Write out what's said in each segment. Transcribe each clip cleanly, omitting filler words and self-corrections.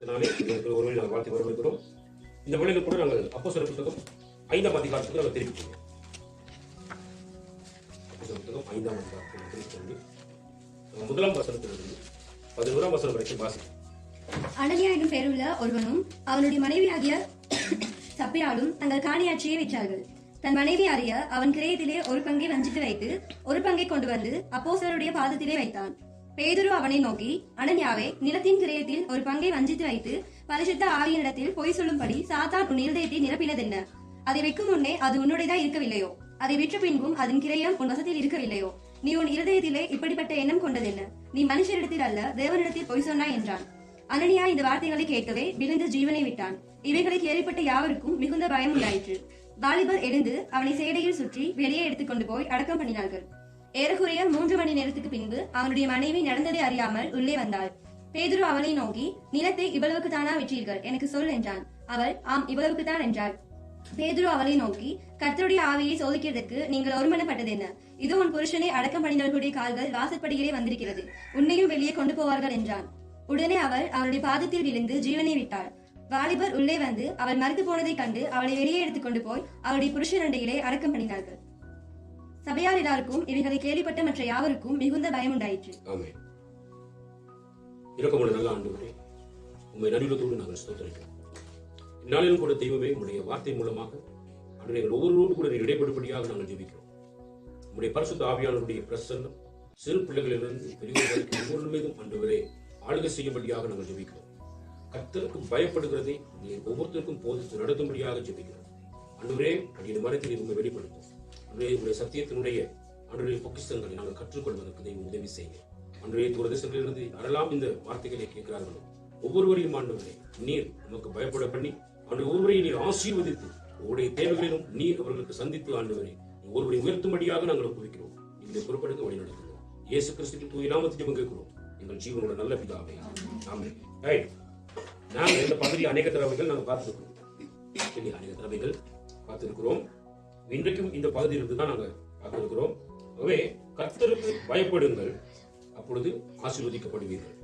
ஒருவரை நாங்கள் வாழ்த்தி வரவேற்கிறோம். இந்த வேளையில் கூட நாங்கள் அப்போஸ்தலர் புத்தகம் 5ஆம் அதிகாரத்துக்கு நாங்கள் திருப்பிக்கிறோம். அப்போஸ்தலர் புத்தகம் 5ஆம் அதிகாரத்துக்கு திருப்பி முதலாம் வசனத்திலிருந்து 11ஆம் வசனம் வரைக்கும் வாசி. அனனியா என்னும் பெயருள்ள ஒருவனும் அவனுடைய மனைவியாகிய சப்பிராலும் தங்கள் காணியாட்சியை விற்றார்கள். தன் மனைவி அறிய அவன் கிரயத்திலே ஒரு பங்கை வஞ்சித்து வைத்து ஒரு பங்கை கொண்டு வந்து அப்போஸ்தலருடைய பாதத்திலே வைத்தான். பேதுரு அவனை நோக்கி, அனனியாவே, நிலத்தின் கிரயத்தில் ஒரு பங்கை வஞ்சித்து வைத்து பரிசுத்த ஆவியினிடத்தில் பொய் சொல்லும்படி சாத்தான் உன் இருதயத்தை நிரப்பினதென்ன? அதை வைக்கும் முன்னே அது உன்னுடையதா இருக்கவில்லையோ? அதை விற்ற பின்பும் அதன் கிரயம் உன் வசத்தில் இருக்கவில்லையோ? நீ உன் இருதயத்திலே இப்படிப்பட்ட எண்ணம் கொண்டதென்ன? நீ மனுஷரிடத்தில் அல்ல தேவனிடத்தில் பொய் சொன்னாய் என்றான். அனனியா இந்த வார்த்தைகளை கேட்கவே விழுந்து ஜீவனை விட்டான். இவைகளை கேள்விப்பட்ட யாவருக்கும் மிகுந்த பயம் உண்டாயிற்று. வாலிபர் எழுந்து அவனை சேடையில் சுற்றி வெளியே எடுத்துக்கொண்டு போய் அடக்கம் பண்ணினார்கள். ஏறக்குறைய 3 மணி நேரத்துக்கு பின்பு அவனுடைய மனைவி நடந்ததை அறியாமல் உள்ளே வந்தாள். பேதுரு அவளை நோக்கி, நிலத்தை இவ்வளவுக்கு தானா விற்றீர்கள்? எனக்கு சொல் என்றான். அவள், ஆம், இவ்வளவுக்கு தான் என்றாள். பேதுரு அவளை நோக்கி, கர்த்தருடைய ஆவியை சோதிக்கிறதுக்கு நீங்கள் ஒருமனப்பட்டது என்ன? இதோ உன் புருஷனை அடக்கம் பண்ணினவர்களுடைய கால்கள் வாசற்படியிலே வந்திருக்கிறது, உன்னையும் வெளியே கொண்டு போவார்கள் என்றான். உடனே அவள் அவருடைய பாதத்தில் விழுந்து ஜீவனை விட்டாள். வாலிபர் உள்ளே வந்து அவள் மறுத்து போனதை கண்டு அவளை வெளியே எடுத்துக்கொண்டு போய் அவளுடைய புருஷன் அண்டையிலே அடக்கம் பண்ணினார்கள். சபையார் எல்லாருக்கும் இவைகளை கேள்விப்பட்ட மற்ற யாவருக்கும் மிகுந்த பயம் உண்டாயிற்று. ஆமென். இரக்கமுள்ள நல்ல ஆண்டவரே, உம்மை நன்றியோடு நாங்கள் ஸ்தோத்திரிக்கிறோம். இந்நாளிலும் கூட தெய்வமே, உம்முடைய வார்த்தை மூலமாக அன்று எங்கள் ஒவ்வொருவரோடு கூட இடைப்படும்படியாக நாங்கள் ஜெபிக்கிறோம். உம்முடைய பரிசுத்த ஆவியானவருடைய பிரசன்னம் சிறு பிள்ளைகளிலிருந்து பெரியவர்களுக்கு ஒவ்வொரு மீதும் ஆண்டவரே ஆளுகை செய்யும்படியாக நாங்கள் ஜெபிக்கிறோம். கர்த்தருக்கு பயப்படுகிறதை நீர் ஒவ்வொருத்தருக்கும் போதித்து நடத்தும்படியாக ஜெபிக்கிறோம். ஆண்டவரே, அடியின் மரத்தில் உண்மை வெளிப்படுத்தும். அன்றைய சத்தியத்தினுடைய அன்றைய பொக்கிஷங்களை நாங்கள் கற்றுக்கொள்வதற்கு தெய்வம் உதவி செய்ய. அன்றைய தூரதேசங்களிலிருந்து யாரெல்லாம் இந்த வார்த்தைகளை கேட்கிறார்களோ ஒவ்வொருவரையும் ஆண்டவரே நீர் நமக்கு பயப்பட பண்ணி அன்றைய ஒவ்வொருவரையும் நீர் ஆசீர்வதித்து உங்களுடைய தேவைகளிலும் நீர் அவர்களுக்கு சந்தித்து ஆண்டவரே ஒருவரை உயர்த்தும்படியாக நாங்கள் ஒப்புவிக்கிறோம். இந்த பொறுப்படுத்த வழி நடத்துகிறோம். இயேசு கிறிஸ்துவின் தூய நாமத்தில் ஜெபம் கேட்கிறோம் எங்கள் ஜீவனோட நல்ல பிதாவே, ஆமென். நாங்கள் இந்த பகுதி அநேக தடவைகள் நாங்கள் பார்த்துருக்கிறோம். அநேக தடவைகள் பார்த்திருக்கிறோம். இன்றைக்கும் இந்த பகுதியிலிருந்து தான் நாங்கள் பார்த்திருக்கிறோம். ஆகவே கர்த்தருக்கு பயப்படுங்கள், அப்பொழுது ஆசீர்வதிக்கப்படுவீர்கள்.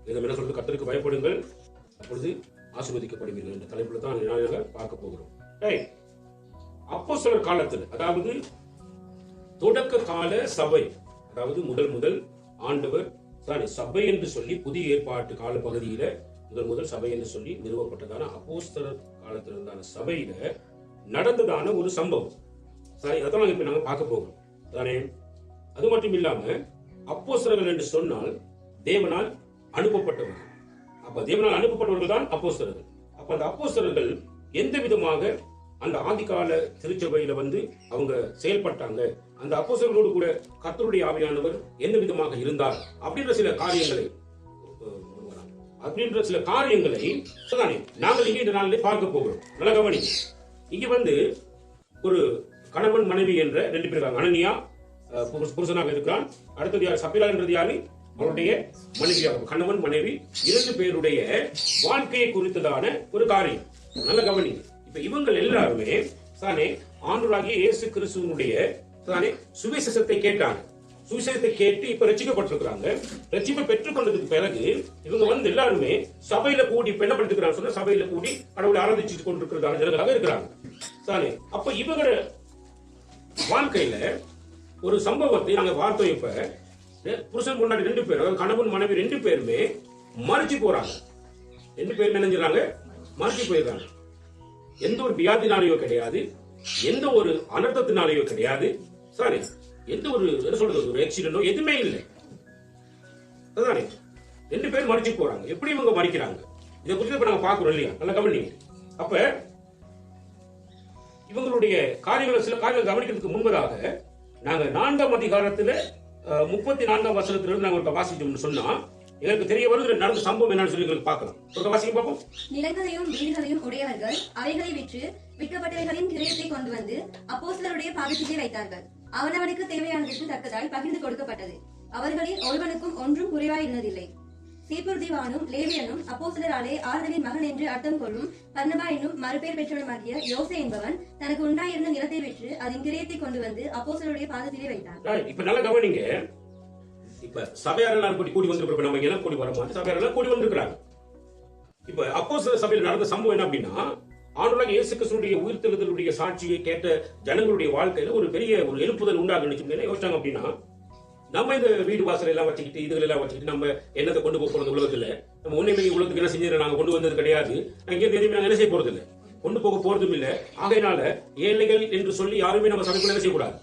என்ன சொல்றது? கர்த்தருக்கு பயப்படுங்கள், அப்பொழுது ஆசீர்வதிக்கப்படுவீர்கள் என்ற தலைப்புல தான் நாங்கள் பார்க்க போகிறோம். அப்போஸ்தலர் காலத்தில், அதாவது தொடக்க கால சபை, அதாவது முதல் ஆண்டவர் சபை என்று சொல்லி புதிய ஏற்பாட்டு கால பகுதியில முதல் சபை என்று சொல்லி நிறுவப்பட்டதான அப்போஸ்தலர் காலத்தில் இருந்தான சபையில நடந்ததான ஒரு சம்பவம். சரி, அதான் இப்ப நாங்க பார்க்க போகிறோம் தானே. அது மட்டும் இல்லாம அப்போஸ்தலர்கள் என்று சொன்னால் தேவனால் அனுப்பப்பட்டவர்கள். அப்ப தேவனால் அனுப்பப்பட்டவர்கள் தான் அப்போஸ்தலர்கள். அப்ப அந்த அப்போஸ்தலர்கள் எந்த விதமாக அந்த ஆதிகால திருச்சபையில அவங்க செயல்பட்டாங்க, அந்த அப்போஸ்தலர்களோடு கூட கர்த்தருடைய ஆவியானவர் எந்த விதமாக இருந்தார் அப்படின்ற சில காரியங்களை நாங்கள் இங்கே இந்த நாளிலே பார்க்க போகிறோம். நல்ல கவனி. இங்க ஒரு கணவன் மனைவி என்ற 2 பேர் இருக்காங்க. அனனியா புருஷனாக இருக்கிறான். அடுத்தது யார்? சப்பிரா என்றது யாரு? அவருடைய மனைவியாக. கணவன் மனைவி 2 பேருடைய வாழ்க்கையை குறித்ததான ஒரு காரியம். நல்ல கவனி. இப்ப இவங்க எல்லாருமே தானே ஆண்டவராகிய இயேசு கிறிஸ்துவினுடைய தானே சுவிசேஷத்தை கேட்டாங்க. சுவிசேஷத்தை கேட்டு இப்ப ரட்சிக்கப்பட்டிருக்கிறாங்க. ரட்சிப்பை பெற்றுக் கொண்டதுக்கு பிறகு இவங்க எல்லாருமே சபையில கூடி என்ன பண்ணிருக்கிறாங்க சொன்னா, சபையில கூடி கடவுளை ஆராதிச்சு கொண்டிருக்கிறதான ஜனங்களாக இருக்கிறாங்க தானே. அப்ப இவங்க வாழ்க்கையில ஒரு சம்பவத்தை நாங்க பார்த்தோம். இப்ப புருஷன் முன்னாடி 2 பேர், அதாவது கணவன் மனைவி 2 பேருமே மறிச்சு போறாங்க. 2 பேரும் நினைஞ்சாங்க, மறிச்சு போயிருக்காங்க. எந்த ஒரு வியாதினாலேயோ கிடையாது, எந்த ஒரு அனர்த்தத்தினாலேயோ கிடையாது, சாரி, எந்த ஒரு என்ன சொல்றது ஒரு ஆக்சிடென்டோ எதுவுமே இல்லை. அதானே 2 பேர் மறிச்சு போறாங்க. எப்படி இவங்க மறிக்கிறாங்க இதை குறித்து இப்ப நாங்க பாக்குறோம் இல்லையா? நல்ல கவனிங்க. அப்ப இவங்களுடைய காரியங்களை சில காரியங்கள் கவனிக்கிறதுக்கு முன்பதாக நாங்க 4ஆம் அதிகாரத்துல 34ஆம் வசனத்திலிருந்து நாங்க வாசிச்சோம்னு சொன்னா எங்களுக்கு தெரிய வருது நடந்த சம்பவம் என்னன்னு சொல்லி பார்க்கலாம். வாசிக்க பார்ப்போம். நிலங்களையும் வீடுகளையும் உடையவர்கள் அவைகளை விற்று விற்கப்பட்டவைகளின் கிரயத்தை கொண்டு வந்து அப்போஸ்தலருடைய பாதத்திலே வைத்தார்கள். அவனவனுக்கு தேவையானதற்கு தக்கதாய் பகிர்ந்து கொடுக்கப்பட்டது. அவர்களில் ஒருவனுக்கும் ஒன்றும் குறைவாய் இருந்ததில்லை. சீப்புர்திவானும் லேவியனும் அப்போஸ்தலராலே ஆறுதலின் மகன் என்று அர்த்தம் கொள்ளும் பர்னபா என்னும் மறுபெயர் பெற்றவனுமாகிய யோசே என்பவன் தனக்கு உண்டாயிருந்த நிலத்தை விற்று அதன் கிரயத்தை கொண்டு வந்து அப்போஸ்தலருடைய பாதத்திலே வைத்தான். இப்ப நல்ல கவனிங்க. இப்ப சபையாரெல்லாம் கூடி வந்திருக்கிறோம். நம்ம எல்லாம் கூடி வர மாதிரி சபையாரெல்லாம் கூடி வந்திருக்கிறாங்க. இப்ப அப்போஸ்தலர் சபையில் நடந்த சம்பவம் என்ன அப்படின்னா, ஆண்டவராகிய இயேசு கிறிஸ்துவுடைய உயிர்த்தெழுதலுடைய சாட்சியை கேட்ட ஜனங்களுடைய வாழ்க்கையில ஒரு பெரிய ஒரு எழுப்புதல் உண்டாகுன்னு என்ன யோசிச்சாங்க அப்படின்னா, நம்ம இந்த வீடு வாசல் எல்லாம் வச்சுக்கிட்டு இதுகள் எல்லாம் வச்சுக்கிட்டு நம்ம என்னத்தை கொண்டு போக போறது உலகத்துல, நம்ம உண்மையை உலகத்துக்கு என்ன செஞ்சு நாங்க கொண்டு வந்தது கிடையாது, நாங்க எதுவுமே நாங்க என்ன செய்ய போறது இல்லை, கொண்டு போக போறதும் இல்லை. ஆகையினால ஏழைகள் என்று சொல்லி யாருமே நம்ம சபைக்குள்ள என்ன செய்யக்கூடாது,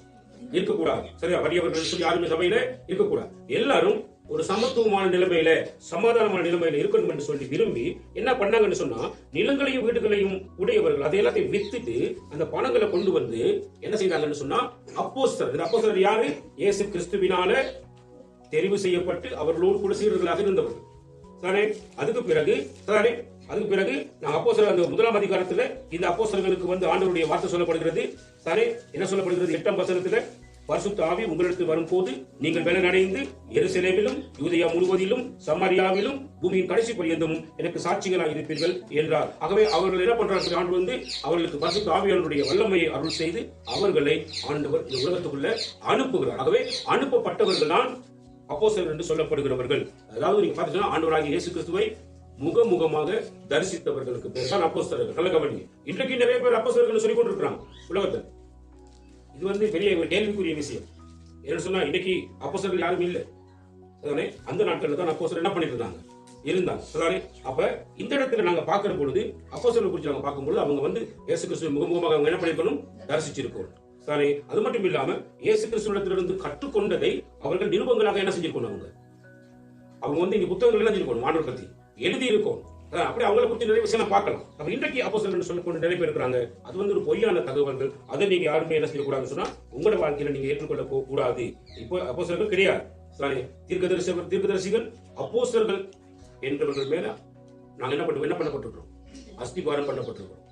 இருக்கக்கூடாது. சரியா, வறியவர்கள் சொல்லி யாருமே சபையில இருக்கக்கூடாது. எல்லாரும் ஒரு சமத்துவமான நிலைமையில சமாதானமான நிலைமையில இருக்கணும் என்று சொல்லி விரும்பி என்ன பண்ணாங்கன்னு சொன்னா, நிலங்களையும் வீடுகளையும் உடையவர்கள் அதை எல்லாத்தையும் வித்துட்டு அந்த பணங்களை கொண்டு வந்து என்ன செய்தாங்கன்னு சொன்னா, அப்போஸ்தலர் யாரு? இயேசு கிறிஸ்துவினால தெரிவு செய்யப்பட்டு அவர்களோடு கூட சீடர்களாக இருந்தவர்கள். சரி, அதுக்கு பிறகு நாங்க அப்போஸ்தலர் அந்த 1ஆம் அதிகாரத்துல இந்த அப்போஸ்தலர்களுக்கு வந்து ஆண்டவருடைய வார்த்தை சொல்லப்படுகிறது. சரி, என்ன சொல்லப்படுகிறது? 8ஆம் வசனத்துல, பரிசுத்த ஆவி உங்களிடத்தில் வரும்போது நீங்கள் பலனடைந்து எருசலேமிலும் யூதேயா முழுவதிலும் சமாரியாவிலும் பூமியின் கடைசி பரியந்தமும் எனக்கு சாட்சிகளாக இருப்பீர்கள் என்றார். ஆகவே அவர்கள் என்ன பண்றாங்க? ஆண்டு வந்து அவர்களுக்கு பரிசுத்த ஆவியானவருடைய வல்லமையை அருள் செய்து அவர்களை ஆண்டவர் இந்த உலகத்துக்குள்ள அனுப்புகிறார். ஆகவே அனுப்பப்பட்டவர்கள் தான் அப்போஸ்தலர் என்று சொல்லப்படுகிறவர்கள். அதாவது நீங்க பாத்தீங்கன்னா ஆண்டவராகிய இயேசு கிறிஸ்துவை முகமுகமாக தரிசித்தவர்களுக்கு பேர் தான் அப்போஸ்தலர்கள். நல்ல கவனிங்க. இன்றைக்கு நிறைய பேர் அப்போஸ்தலர்கள் சொல்லிக் கொண்டிருக்கிறாங்க உலகத்தில். இது வந்து பெரிய ஒரு கேள்விக்குரிய விஷயம். என்ன சொன்னா, இன்னைக்கு அப்போஸ்தலர்கள் யாரும் இல்லை. அந்த நாட்கள்ல தான் அப்போஸ்தலர் என்ன பண்ணிட்டு இருந்தாங்க. அப்ப இந்த இடத்துல நாங்க பார்க்கிற பொழுது அப்போஸ்தலரை குறித்து நாங்க பார்க்கும்போது அவங்க வந்து இயேசு கிறிஸ்துவை முகமுகமாக அவங்க என்ன பண்ணிருக்கணும், தரிசிச்சிருக்கோம். சரி, அது மட்டும் இல்லாம இயேசு கிறிஸ்துவிடத்திலிருந்து கற்றுக்கொண்டதை அவர்கள் நிருபங்களாக என்ன செஞ்சிருக்கணும், அவங்க வந்து இங்க புத்தகங்கள் என்ன செஞ்சிருக்கணும், ஆண்டவர் பத்தி எழுதி இருக்கும். அப்படி அவங்களை குறித்து நிறைய விஷயம் பார்க்கலாம். அப்ப இன்றைக்கு அப்போஸ்தலர் சொல்லக்கூடிய நிறைய பேர் இருக்கிறாங்க. அது வந்து ஒரு பொய்யான தகவல்கள். அதை நீங்க யாருமே என்ன செய்யக்கூடாதுன்னு சொன்னா உங்களோட வாழ்க்கையில நீங்க ஏற்றுக்கொள்ள கூடாது. இப்போ அப்போஸ்தலர்கள் கிடையாது. தீர்க்கதரிசிகள் அப்போஸ்தலர்கள் என்றவர்கள் மேல நாங்க என்ன பண்ணப்பட்டிருக்கிறோம், அஸ்திபாரம் பண்ணப்பட்டிருக்கிறோம்.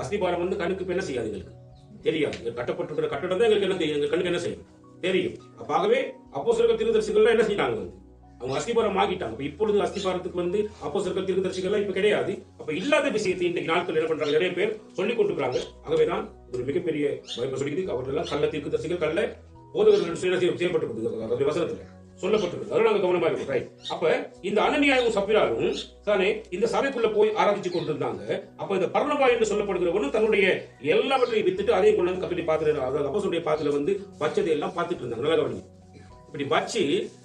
அஸ்திபாரம் வந்து கண்ணுக்கு என்ன செய்யாது, எங்களுக்கு தெரியாது. கட்டப்பட்டிருக்கிற கட்டடம் தான் எங்களுக்கு எங்க கண்ணுக்கு என்ன செய்யும், தெரியும். ஆகவே அப்போஸ்தலர்கள் தீர்க்கதரிசிகள் என்ன செய்யறாங்க, அவங்க அஸ்திபாரம் ஆகிட்டாங்க. இப்பொழுது அஸ்திபாரத்துக்கு வந்து அப்போஸ்தலர்கள் தீர்க்கதரிசிகள் இப்ப கிடையாது. அப்ப இல்லாத விஷயத்தை இன்றைக்கு நாட்கள் என்ன பண்றாங்க, நிறைய பேர் சொல்லிக் கொண்டிருக்கிறாங்க. ஆகவேதான் ஒரு மிகப்பெரிய சொல்லிக்கிறது, அவர்கள் எல்லாம் கள்ள தீர்க்கதரிசிகள், கள்ள போதகர்கள் செய்யப்பட்டிருக்கிறது, வசனத்துல சொல்லப்பட்டிருக்கு. அதனால நாங்க கவனமா இருக்கும். ரைட். அப்ப இந்த அனனியாவும் சப்பிராலும் தானே இந்த சபைக்குள்ள போய் ஆராய்ச்சி கொண்டிருந்தாங்க. அப்ப இந்த பர்னபா என்று சொல்லப்படுகிறவனும் தன்னுடைய எல்லாவற்றையும் வித்துட்டு அதே கொண்டு வந்து கப்பலி பாத்திர, அதாவது அப்போஸ்தலருடைய பாத்திர வந்து வச்சதை எல்லாம் பார்த்துட்டு இருந்தாங்க. நல்லா கவனிங்க. இப்படி வச்சு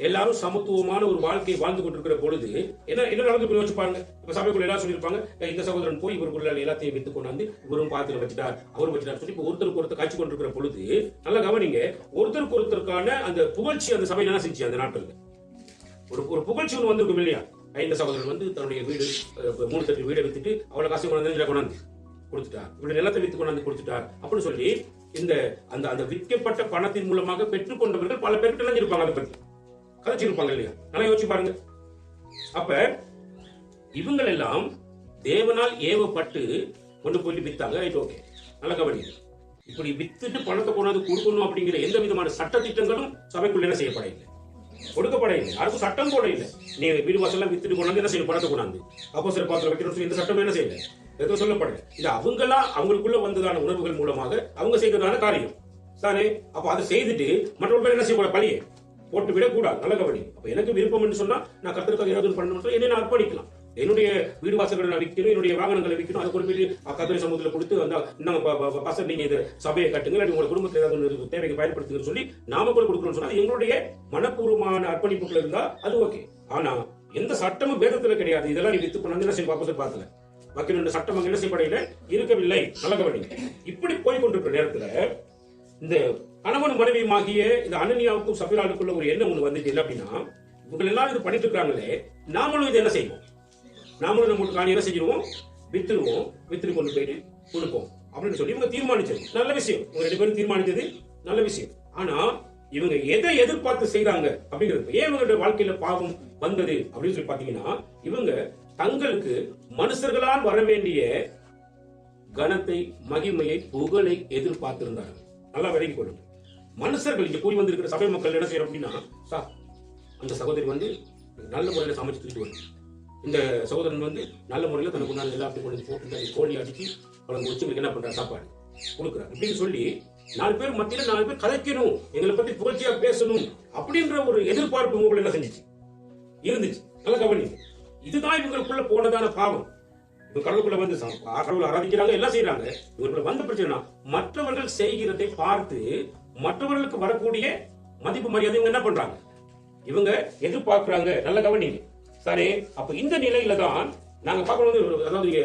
எல்லாரும் சமத்துவமான ஒரு வாழ்க்கையை வாழ்ந்து கொண்டிருக்கிற பொழுது என்ன நடந்து யோசிச்சு பாருங்க. இப்ப சபைக்குள்ள எல்லாரும் சொல்லியிருப்பாங்க, இந்த சகோதரன் போய் இவருக்குள்ள எல்லாத்தையும் வித்து கொண்டாந்து இவரும் பாத்திரம் வச்சுட்டார், அவரும் வச்சுட்டார் சொல்லி இப்ப ஒருத்தருக்கு ஒருத்தர் காட்சி கொண்டிருக்கிற பொழுது நல்லா கவனிங்க, ஒருத்தருக்கு ஒருத்தருக்கான அந்த புகழ்ச்சி அந்த சபை என்ன செஞ்சு அந்த நாட்கள் ஒரு புகழ்ச்சி ஒன்று வந்திருக்கும் இல்லையா. இந்த சகோதரன் வந்து தன்னுடைய வீடு 3 தட்டு வீடை வித்துட்டு அவ்வளவு காசு கொண்டாந்து கொடுத்துட்டார், இப்படி நிலத்தை வித்து கொண்டாந்து கொடுத்துட்டார் அப்படின்னு சொல்லி இந்த அந்த விற்கப்பட்ட பணத்தின் மூலமாக பெற்றுக்கொண்டவர்கள் பல பேருக்கு இருப்பாங்க, அதை பத்தி கதைச்சிருப்பாங்க இல்லையா. நல்லா யோசிச்சு பாருங்க. அப்ப இவங்க எல்லாம் தேவனால் ஏவப்பட்டு கொண்டு போயிட்டு வித்தாங்க. ரைட், ஓகே, நல்ல கவனி. இப்படி வித்துட்டு பணத்தை கொண்டாந்து கொடுக்கணும் அப்படிங்கிற எந்த விதமான சட்ட திட்டங்களும் சபைக்குள்ள என்ன செய்யப்பட இல்லை, கொடுக்கப்பட இல்லை. யாருக்கும் சட்டம் கூட இல்லை. நீ வீடு வாசல்லாம் வித்துட்டு கொண்டாந்து என்ன செய்யணும், பணத்தை கொண்டாந்து அப்போஸ்தலர் பாத்திரம் வைக்கணும் எந்த சட்டம் என்ன செய்யல, எதுவும் சொல்லப்படல. இது அவங்களா அவங்களுக்குள்ள வந்ததான உணர்வுகள் மூலமாக அவங்க செய்ததான காரியம் தானே. அப்ப அதை செய்துட்டு மற்றவர்கள் என்ன செய்யக்கூடாது, பழியை போட்டு விடக்கூடாது. நல்ல கவனி. அப்ப எனக்கு விருப்பம் என்று சொன்னா நான் கர்த்தருக்காக ஏதாவது பண்ணணும், என்னை நான் அர்ப்பணிக்கலாம். என்னுடைய வீடு வாசல்களை நான் விற்கணும், என்னுடைய வாகனங்களை விற்கணும், அதை கொண்டு போய் கர்த்தரை சமூகத்தில் கொடுத்து அந்த பசங்க நீங்க இந்த சபையை கட்டுங்க, உங்க குடும்பத்தில் ஏதாவது தேவைக்கு பயன்படுத்துங்கன்னு சொல்லி நாம கூட கொடுக்கணும்னு சொன்னா எங்களுடைய மனப்பூர்வமான அர்ப்பணிப்புகள் இருந்தா அது ஓகே. ஆனா எந்த சட்டமும் வேதத்துல கிடையாது. இதெல்லாம் நீ வித்து பண்ண என்ன செய்ய பார்க்கல மக்கள் சட்டம் அங்க என்ன செய்யப்படையில இருக்கவில்லை. நல்ல கவனிங்க. இப்படி போய்கொண்டிருக்கிற நேரத்துல இந்த கணவன் மனைவியுமாகிய இந்த அனனியாவுக்கும் சப்பிராளுக்குள்ள ஒரு எண்ணம் ஒண்ணு வந்துச்சு. என்ன அப்படின்னா, இவங்க எல்லாரும் இது பண்ணிட்டு இருக்காங்களே, நாமளும் இது என்ன செய்வோம், நாமளும் நம்மளுக்கு காணி என்ன செஞ்சிருவோம், வித்துட்டு கொண்டு போயிட்டு கொடுப்போம் அப்படின்னு சொல்லி இவங்க தீர்மானிச்சது. நல்ல விஷயம். இவங்க 2 பேரும் தீர்மானிச்சது நல்ல விஷயம். ஆனா இவங்க எதை எதிர்பார்த்து செய்யறாங்க அப்படிங்கிறது, ஏன் இவங்களுடைய வாழ்க்கையில பாவம் வந்தது அப்படின்னு சொல்லி பாத்தீங்கன்னா, இவங்க தங்களுக்கு மனுஷர்களால் வர வேண்டிய கனத்தை, மகிமையை, புகழை எதிர்பார்த்திருந்தார்கள். நல்லா விலகி கொள்ளுங்க. மனுஷர்கள் இங்க கூடி வந்திருக்கிற சபை மக்கள் என்ன செய்யறோம் அப்படின்னா, அந்த சகோதரி வந்து நல்ல முறையில சமைச்சு தூக்கிட்டு வருது, இந்த சகோதரன் வந்து நல்ல முறையில தனக்கு முன்னாடி எல்லாத்தையும் கொண்டு போட்டு கோழி அடிச்சு குழந்தை வச்சு என்ன பண்ற சாப்பாடு கொடுக்குறாரு அப்படின்னு சொல்லி 4 பேர் மத்தியில 4 பேர் கலைக்கணும், எங்களை பத்தி புகழ்ச்சியா பேசணும் அப்படின்ற ஒரு எதிர்பார்ப்பு உங்களை என்ன செஞ்சிச்சு, இருந்துச்சு. நல்லா கவனிங்க. இதுதான் இவங்களுக்குள்ள போனதான பாவம். இப்ப கடவுளுக்குள்ள வந்து கடவுளை ஆராதிக்கிறாங்க, எல்லாம் செய்யறாங்க. இவங்களுக்குள்ள வந்த பிரச்சனை மற்றவர்கள் செய்கிறதை பார்த்து மற்றவர்களுக்கு வரக்கூடிய மதிப்பு மரியாதை இவங்க என்ன பண்றாங்க, இவங்க எதிர்பார்க்கிறாங்க. நல்ல கவனிங்க சரி. அப்ப இந்த நிலையில தான் நாங்க பார்க்கணும். அதாவது நீங்க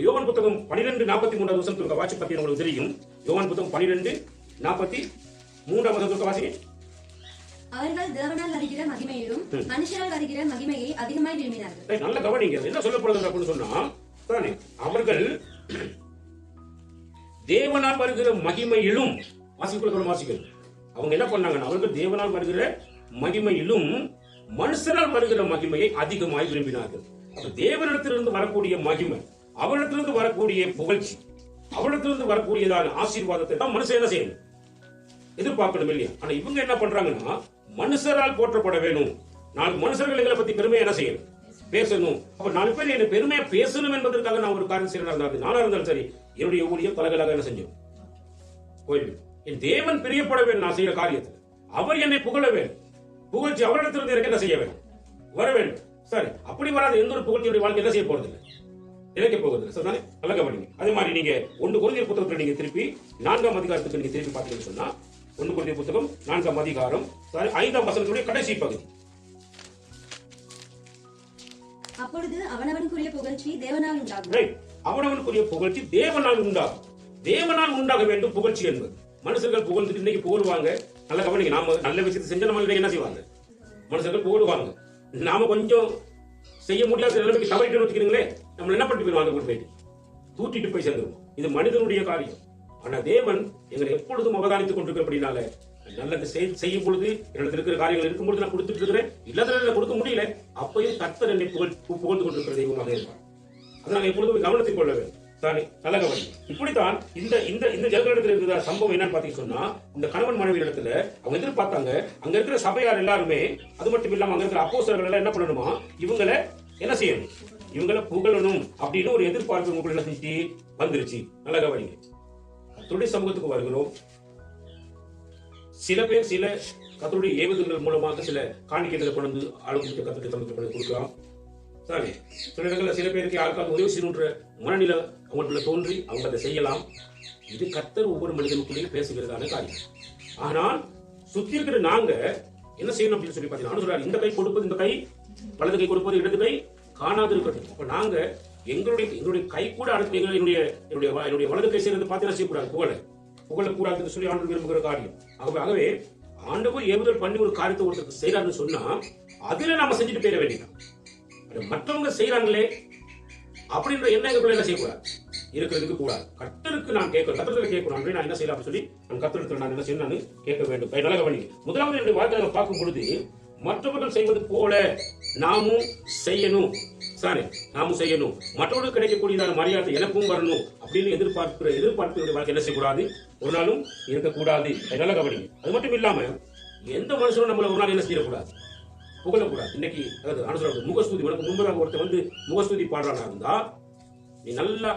யோவான் புத்தகம் 12:43 வாட்சி பத்தி உங்களுக்கு தெரியும். யோவான் புத்தகம் 12:43 வாசி. அவர்கள் தேவனால் வருகிற மகிமையிலும் மனுஷரால் வருகிற மகிமையை அதிகமாய் விரும்பினார்கள். நல்ல கவனிங்க என்ன சொல்லப்படுது அப்படின்னு சொன்னா, அவர்கள் தேவனால் வருகிற மகிமையிலும் வாசிகள் அவங்க என்ன பண்ணாங்கன்னா, அவர்கள் தேவனால் வருகிற மகிமையிலும் மனுஷரால் வருகிற மகிமையை அதிகமாய் விரும்பினார்கள். அப்ப தேவனிடத்திலிருந்து வரக்கூடிய மகிமை, அவரிடத்திலிருந்து வரக்கூடிய புகழ்ச்சி, அவரிடத்திலிருந்து வரக்கூடியதான ஆசீர்வாதத்தை தான் மனுஷன் என்ன செய்யணும், எதிர்பார்க்கணும் இல்லையா? ஆனா இவங்க என்ன பண்றாங்கன்னா, மனுஷரால் போற்றப்பட வேணும், 4 மனுஷர்கள் எங்களை பத்தி பெருமையா என்ன செய்யணும், பேசணும். அப்ப 4 பேர் என்ன பெருமையா பேசணும் என்பதற்காக நான் ஒரு காரியம் செய்யறதா நானா இருந்தாலும் சரி, என்னுடைய ஊழியம் தலைகளாக என்ன செஞ்சோம் கோயில். என் தேவன் பிரியப்பட வேண்டும் நான் செய்யற காரியத்தில், அவர் என்னை புகழ வேண்டும், புகழ்ச்சி அவரிடத்திலிருந்து எனக்கு என்ன செய்ய வேண்டும், வர வேண்டும். சரி, அப்படி வராது எந்த ஒரு புகழ்ச்சியுடைய வாழ்க்கை என்ன செய்ய போறது இல்லை, இழைக்க போகிறது இல்லை. சரிதானே? நல்ல கவனிங்க. அதே மாதிரி நீங்க 1 கொரிந்தியர் புத்தகத்தில் நீங்க திருப்பி 4ஆம் அதிகாரத்துக்கு நீங்க திருப்பி பார்த்தீங்கன்னு சொன்னா, 1 கொரிந்தியர் புத்தகம் 4ஆம் அதிகாரம் 5ஆம் வசனத்துடைய கடைசி பகுதி. அப்பொழுது அவனவனுக்குரிய புகழ்ச்சி தேவனால் உண்டாகும். அவனவனுக்குரிய புகழ்ச்சி தேவனால் உண்டாகும். தேவனால் உண்டாக வேண்டும் புகழ்ச்சி என்பது. மனுஷர்கள் புகழ்ந்துட்டு இன்னைக்கு புகழ்வாங்க. நல்ல கவனிங்க. நாம நல்ல விஷயத்தை செஞ்சா நம்ம என்ன செய்வாங்க, மனுஷர்கள் புகழ்வாங்க. நாம கொஞ்சம் செய்ய முடியாத நிலைமைக்கு தவறிட்டு வச்சுக்கிறீங்களே, நம்ம என்ன பண்ணிட்டு போயிருவாங்க, போயிட்டு தூட்டிட்டு போய் சேர்ந்துருவோம். இது மனிதனுடைய காரியம். ஆனா தேவன் எங்களை எப்பொழுதும் அவதானித்துக் கொண்டிருக்கிறபடினால, நல்லது செய்யும் பொழுது என்னிடத்தில் இருக்கிற காரியங்கள் இருக்கும் பொழுது நான் கொடுத்துட்டு இருக்கிறேன், இல்லாத கொடுக்க முடியல, அப்பயும் கர்த்தர் என்னை புகழ்ந்து கொண்டிருக்கிற தெய்வமாக இருப்பார். அதை நாங்கள் எப்பொழுதும் கவனத்தில் கொள்ள வேண்டும். நல்ல கவனம். இப்படித்தான் இந்த இந்த இந்த ஜனங்களிடத்தில் இருக்கிற சம்பவம் என்னன்னு பாத்தீங்கன்னா சொன்னா, இந்த கணவன் மனைவி இடத்துல அவங்க எதிர்பார்த்தாங்க, அங்க இருக்கிற சபையார் எல்லாருமே, அது மட்டும் இல்லாம அங்க இருக்கிற அப்போஸ்தலர்கள் எல்லாம் என்ன பண்ணணுமா, இவங்களை என்ன செய்யணும், இவங்களை புகழணும் அப்படின்னு ஒரு எதிர்பார்ப்பு உங்களை என்ன செஞ்சு வந்துருச்சு. நல்ல கவனிங்க. கர்த்தருடைய சமூகத்துக்கு வருகிறோம். சில பேர் சில கர்த்தருடைய ஏவுதல்கள் மூலமாக சில காணிக்கைகளை கொண்டு ஆளுக்கு கர்த்தருடைய சமூகத்துக்கு கொடுக்கலாம். சரி, சில இடங்களில் சில பேருக்கு யாருக்காவது உதவி செய்யணுன்ற மனநிலை அவங்களுக்குள்ள தோன்றி அவங்க அதை செய்யலாம். இது கர்த்தர் ஒவ்வொரு மனிதனுக்குள்ளேயும் பேசுகிறதான காரியம். ஆனால் சுத்தி இருக்கிற நாங்க என்ன செய்யணும் அப்படின்னு சொல்லி பாத்தீங்கன்னா, சொல்றாரு, இந்த கை கொடுப்பது, இந்த கை வலது கை கொடுப்பது இடது கை காணாது இருக்கட்டும். அப்ப நாங்க எங்களுடைய கை கூட அடுத்து என்னுடைய வலது கை செய்யறது பார்த்தீங்கன்னா செய்யக்கூடாது, புகழக்கூடாதுன்னு சொல்லி ஆண்டு விரும்புகிற காரியம். ஆகவே ஆண்டவர் ஏவுதல் பண்ணி ஒரு காரியத்தை ஒருத்தருக்கு செய்யறாருன்னு சொன்னா, அதுல நாம செஞ்சுட்டு போயிட வேண்டியதான். மற்றவங்க செய்யறாங்களே அப்படின்ற எண்ணம் எங்களுக்குள்ள என்ன செய்யக்கூடாது, இருக்கிறதுக்கு கூடாது. கர்த்தருக்கு நான் கேட்கணும், கர்த்தத்துல கேட்கணும், நான் என்ன செய்யலாம் சொல்லி நான் கர்த்தருக்கு நான் என்ன செய்யணும், நான் கேட்க வேண்டும். நல்ல கவனிங்க. முதலாவது என்னுடைய வாழ்க்கையை பார்க்கும் பொழுது, மற்றவர்கள் செய்வது போல நாமும் செய்யணும். சாரி, நாமும் செய்யணும், மற்றவர்களுக்கு கிடைக்கக்கூடியதான மரியாதை எனக்கும் வரணும் அப்படின்னு எதிர்பார்ப்பு வாழ்க்கை என்ன செய்யக்கூடாது, ஒரு நாளும் இருக்கக்கூடாது. நல்ல கவனிங்க. அது மட்டும் இல்லாம எந்த மனுஷனும் நம்மள ஒரு நாள் என்ன செய்யக்கூடாது, புகழக்கூடாது. இன்னைக்கு அதாவது முகஸ்துதி, உனக்கு முன்பதாக ஒருத்தர் வந்து முகஸ்துதி பாடுறானா இருந்தா, நீ நல்லா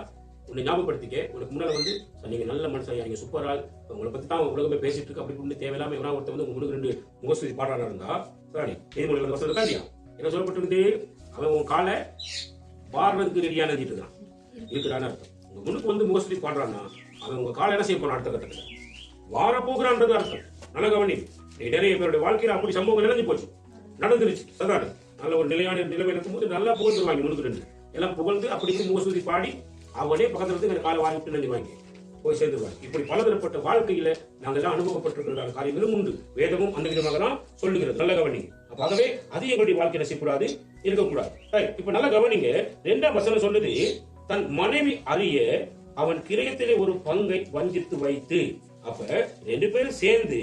உன்னை ஞாபகப்படுத்திக்க. உனக்கு முன்னால வந்து நீங்க நல்ல மனுஷன், நீங்க சூப்பரா, உங்களை பத்தி தான் உலகமே பேசிட்டு இருக்கு அப்படி தேவையில்லாம எவனா ஒருத்தர் வந்து உங்களுக்கு 2 முகஸ்துதி பாடுறானா இருந்தா, சாரி நீதிமொழிகள் வசனம் இருக்கா இல்லையா, என்ன சொல்லப்பட்டிருக்குது, அவன் உன் காலை பாடுறதுக்கு ரெடியான இருக்கான் இருக்கிறான்னு அர்த்தம். உங்க முன்னுக்கு வந்து முகஸ்துதி பாடுறான்னா, அவன் உங்க காலை என்ன செய்ய போறான், அடுத்த கட்டத்துல வார போகிறான்றது அர்த்தம். நல்ல கவனி. நிறைய பேருடைய வாழ்க்கையில அப்படி சம்பவங்கள் நினைஞ்சு போச்சு, நடந்துருச்சு. அதான் நல்ல ஒரு நிலையான நிலைமையில இருக்கும்போது நல்லா புகழ்ந்துருவாங்க, முன்னுக்கு 2 எல்லாம் புகழ்ந்து அப்படி முகஸ்துதி பாடி அவனே பக்கத்துல இருந்து காலை வாங்கி விட்டு நினைவாங்க, போய் சேர்ந்துருவாங்க. இப்படி பலதரப்பட்ட வாழ்க்கையில நாங்கள் எல்லாம் அனுபவப்பட்டிருக்கிற காரியங்களும் உண்டு. வேதமும் அந்த விதமாக தான் சொல்லுகிறது. நல்ல கவனிங்க. ஆகவே அது எங்களுடைய வாழ்க்கை செய்யக்கூடாது, இருக்கக்கூடாது. இப்ப நல்ல கவனிங்க. 2ஆம் வசனம் சொல்லுது, தன் மனைவி அறிய அவன் கிரயத்திலே ஒரு பங்கை வஞ்சித்து வைத்து. அப்ப 2 பேரும் சேர்ந்து,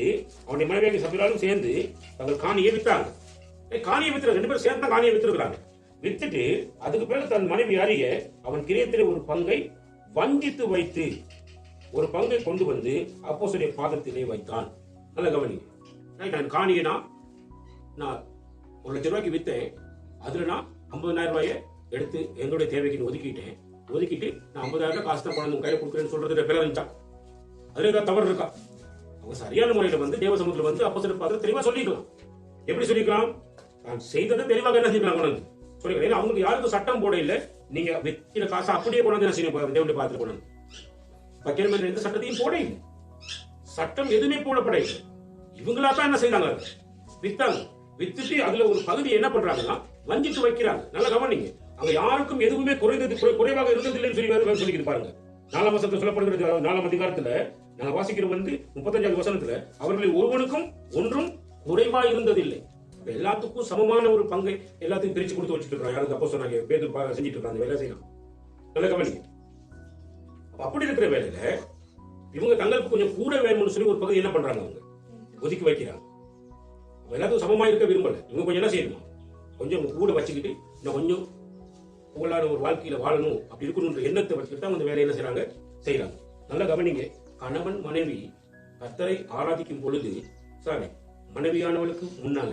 அவனுடைய மனைவியாக சபையாலும் சேர்ந்து தங்கள் காணியை வித்தாங்க. காணியை வித்து 2 பேரும் சேர்ந்து தான் காணியை வித்துருக்காங்க. வித்துட்டு அதுக்கு பிறகு தன் மனைவி அறிய அவன் கிரயத்திலே ஒரு பங்கை வஞ்சித்து வைத்து ஒரு பங்கை கொண்டு வந்து அப்போஸ்தலருடைய பாதத்திலே வைத்தான். நல்ல கவனிங்க. நான் காணியை நான் 1 லட்சம் ரூபாய்க்கு வித்தேன், அதுல நான் 50,000 ரூபாயை எடுத்து எங்களுடைய தேவைக்கு ஒதுக்கிட்டு நான் 50,000 காசு தான் கொண்டு கையில கொடுக்குறேன்னு சொல்றது பேர் இருந்துச்சா, அதுல ஏதாவது தவறு இருக்கா? அவங்க சரியான முறையில வந்து தேவ சமூகத்துல வந்து அப்போஸ்தலர் பாதத்தில் தெளிவா சொல்லிக்கலாம். எப்படி சொல்லிக்கலாம், நான் செய்ததை தெளிவாக என்ன செய்யலாம் சொல்லிக்கலாம். ஏன்னா அவங்களுக்கு யாருக்கும் சட்டம் போட இல்லை, நீங்க வைக்கிற காசை அப்படியே கொண்டாந்து என்ன செய்யணும்? தேவனுடைய பார்த்து கொண்டாந்து வைக்கணும் என்ற எந்த சட்டத்தையும் போட இல்லை. சட்டம் எதுவுமே போடப்பட இல்லை. இவங்களா தான் என்ன செய்யறாங்க? வித்தாங்க. வித்துட்டு அதுல ஒரு பகுதி என்ன பண்றாங்கன்னா வஞ்சித்து வைக்கிறாங்க. நல்லா கவனிங்க. அங்க யாருக்கும் எதுவுமே குறைவாக இருந்ததில்லைன்னு சொல்லி சொல்லிக்கிட்டு பாருங்க. 4ஆம் வசனத்துல சொல்லப்படுகிறது. 4ஆம் அதிகாரத்துல நாங்க வாசிக்கிற 35வது வசனத்துல அவர்களில் ஒருவனுக்கும் ஒன்றும் குறைவா இருந்ததில்லை. எல்லாத்துக்கும் சமமான ஒரு பங்கை எல்லாத்தையும் பிரிச்சு கொடுத்து வச்சுட்டு இருக்காங்க. யாருக்கு அப்போ சொன்னாங்க பேர் செஞ்சுட்டு இருக்காங்க வேலை செய்யலாம். நல்ல கவனிங்க. அப்படி இருக்கிற வேலையில இவங்க தங்களுக்கு கொஞ்சம் கூட வேணும்னு சொல்லி ஒரு பகுதி என்ன பண்றாங்க? அவங்க ஒதுக்கி வைக்கிறாங்க. எல்லாத்துக்கும் சமமா இருக்க விரும்பல. இவங்க கொஞ்சம் என்ன செய்யணுமா? கொஞ்சம் கூட வச்சுக்கிட்டு இன்னும் கொஞ்சம் உங்களான ஒரு வாழ்க்கையில வாழணும் அப்படி இருக்கணும்ன்ற எண்ணத்தை வச்சுக்கிட்டு அந்த வேலையை என்ன செய்யறாங்க. நல்லா கவனிங்க. கணவன் மனைவி கர்த்தரை ஆராதிக்கும் பொழுது மனைவியானவளுக்கு முன்னால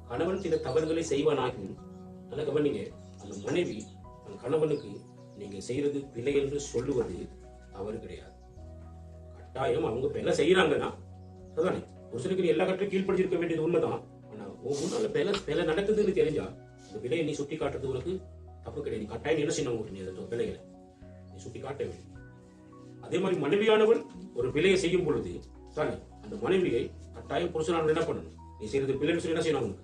கணவன் சில தவறுகளை செய்வானாகும். நல்லா கவனிங்க. அந்த மனைவி அந்த கணவனுக்கு நீங்க செய்யறது பிழை என்று சொல்லுவது தவறு கிடையாது. கட்டாயம் அவங்க பிழை செய்யறாங்கன்னா அதுதானே. ஒரு சிலருக்கு எல்லா கட்டும் கீழ்படிச்சிருக்க வேண்டியது உண்மைதான். ஆனா முன்னால பிழை நடக்குதுன்னு தெரிஞ்சா அந்த பிழையை நீ சுட்டி காட்டுறது உனக்கு தப்பு கிடையாது. நீ கட்டாயம் என்ன செய்யணும்? பிழைகளை நீ சுட்டி காட்ட வேண்டும். அதே மாதிரி மனைவியானவள் ஒரு பிழையை செய்யும் பொழுது அந்த மனைவியை கட்டாயம் புருஷனானவன் என்ன பண்ணணும்? நீ செய்யறது பிள்ளைன்னு சொல்லி என்ன செய்யணும்?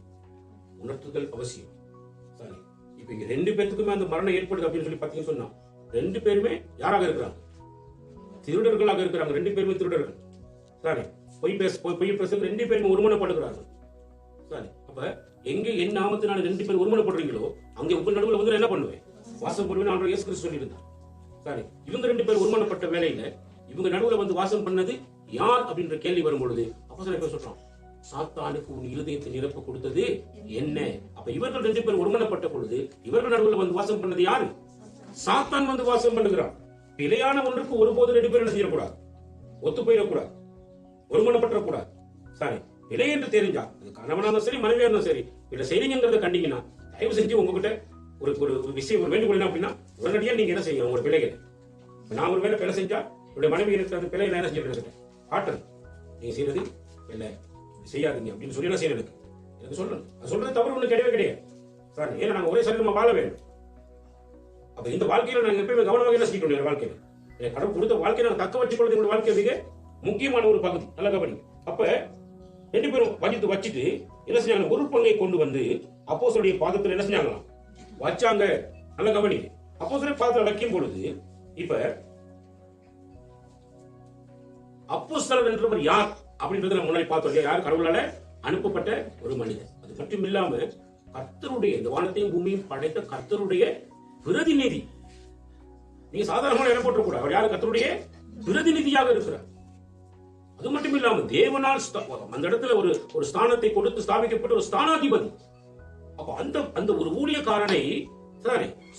உணர்த்துதல் அவசியம். சரி, இப்ப இங்க 2 பேருக்குமே அந்த மரணம் ஏற்படுது அப்படின்னு சொல்லி பாத்தீங்கன்னு சொன்னா 2 பேருமே யாராக இருக்கிறாங்க? திருடர்களாக இருக்கிறாங்க. 2 பேருமே திருடர்கள். சரி, பொய் பேச 2 பேருமே ஒருமனப்படுகிறார்கள். சரி, அப்ப எங்க என் நாமத்தினால 2 பேர் ஒருமனப்படுறீங்களோ அங்க உங்க நடுவில் வந்து என்ன பண்ணுவேன்? வாசம் பண்ணுவேன். ஆண்டவர் இயேசு கிறிஸ்து சொல்லியிருந்தார். சரி, இவங்க 2 பேர் ஒருமனப்பட்ட வேலையில இவங்க நடுவுல வந்து வாசம் பண்ணது யார் அப்படின்ற கேள்வி வரும் பொழுது அப்போஸ்தலன் சொல்றான், சாத்தானுக்கு உன் இருதயத்தை நிரப்ப கொடுத்தது என்ன? அப்ப இவர்கள் 2 பேர் ஒருமனப்பட்ட பொழுது இவர்கள் நடுவுல வந்து வாசம் பண்ணது யாரு? சாத்தான் வந்து வாசம் பண்ணுகிறான். பிழையான ஒன்றுக்கு ஒருபோது 2 பேர் என்ன செய்யக்கூடாது? ஒத்து போயிடக்கூடாது, ஒருமனப்பற்றக்கூடாது. சரி, பிழை என்று தெரிஞ்சா அது கணவனா இருந்தாலும் சரி மனைவியா இருந்தாலும் சரி பிள்ளை செய்றீங்கிறத கண்டிங்கன்னா தயவு செஞ்சு உங்ககிட்ட ஒரு விஷயம் ஒரு வேண்டுகோள் என்ன அப்படின்னா உடனடியா நீங்க என்ன செய்யணும்? உங்களோட பிள்ளைகளை நான் ஒரு வேலை பிழை செஞ்சா என்னுடைய மனைவி இருக்கிற பிள்ளை என்ன செஞ்சுட்டு காட்டுறது நீங்க செய்யறது இல்லை செய்யாதீங்க அப்படின்னு சொல்லி என்ன செய்யணும்? எனக்கு சொல்லணும். அது சொல்றது தவறு ஒண்ணு கிடையவே கிடையாது. சார், ஏன்னா நாங்க ஒரே சரீரமா வாழ வேண்டும். அப்ப இந்த வாழ்க்கையில நாங்க எப்பயுமே கவனமாக என்ன செஞ்சுக்கணும்? வாழ்க்கையில கடவுள் கொடுத்த வாழ்க்கையை நாங்க தக்க வச்சுக்கொள்வது எங்களுடைய வாழ்க்கை மிக முக்கியமான ஒரு பகுதி. நல்ல கவனி. அப்ப 2 பேரும் வஞ்சித்து வச்சுட்டு என்ன செஞ்சாங்க? ஒரு பங்கை கொண்டு வந்து அப்போஸ்தலருடைய பாதத்தில் என்ன செஞ்சாங்களாம்? வச்சாங்க. நல்ல கவனி. அப்போஸ்தலர் பாதத்தில் வைக்கும் பொழுது இப்ப அப்போஸ்தலர் என்றவர் யார் அப்படின்றத நம்ம முன்னாடி பார்த்தோம். யார்? கடவுளால அனுப்பப்பட்ட ஒரு மனிதர். அது மட்டும் இல்லாம கர்த்தருடைய இந்த வானத்தையும் பூமியும் படைத்த கர்த்தருடைய பிரதிநிதி. நீங்க சாதாரணமான இடம் போட்டக்கூடாது. அவர் யாரு? கர்த்தருடைய பிரதிநிதியாக இருக்கிறார். அது மட்டும் இல்லாம தேவனால் அந்த இடத்துல ஒரு ஸ்தானத்தை கொடுத்து ஸ்தாபிக்கப்பட்ட ஒரு ஸ்தானாதிபதி. அப்ப அந்த ஒரு ஊழியக்காரனை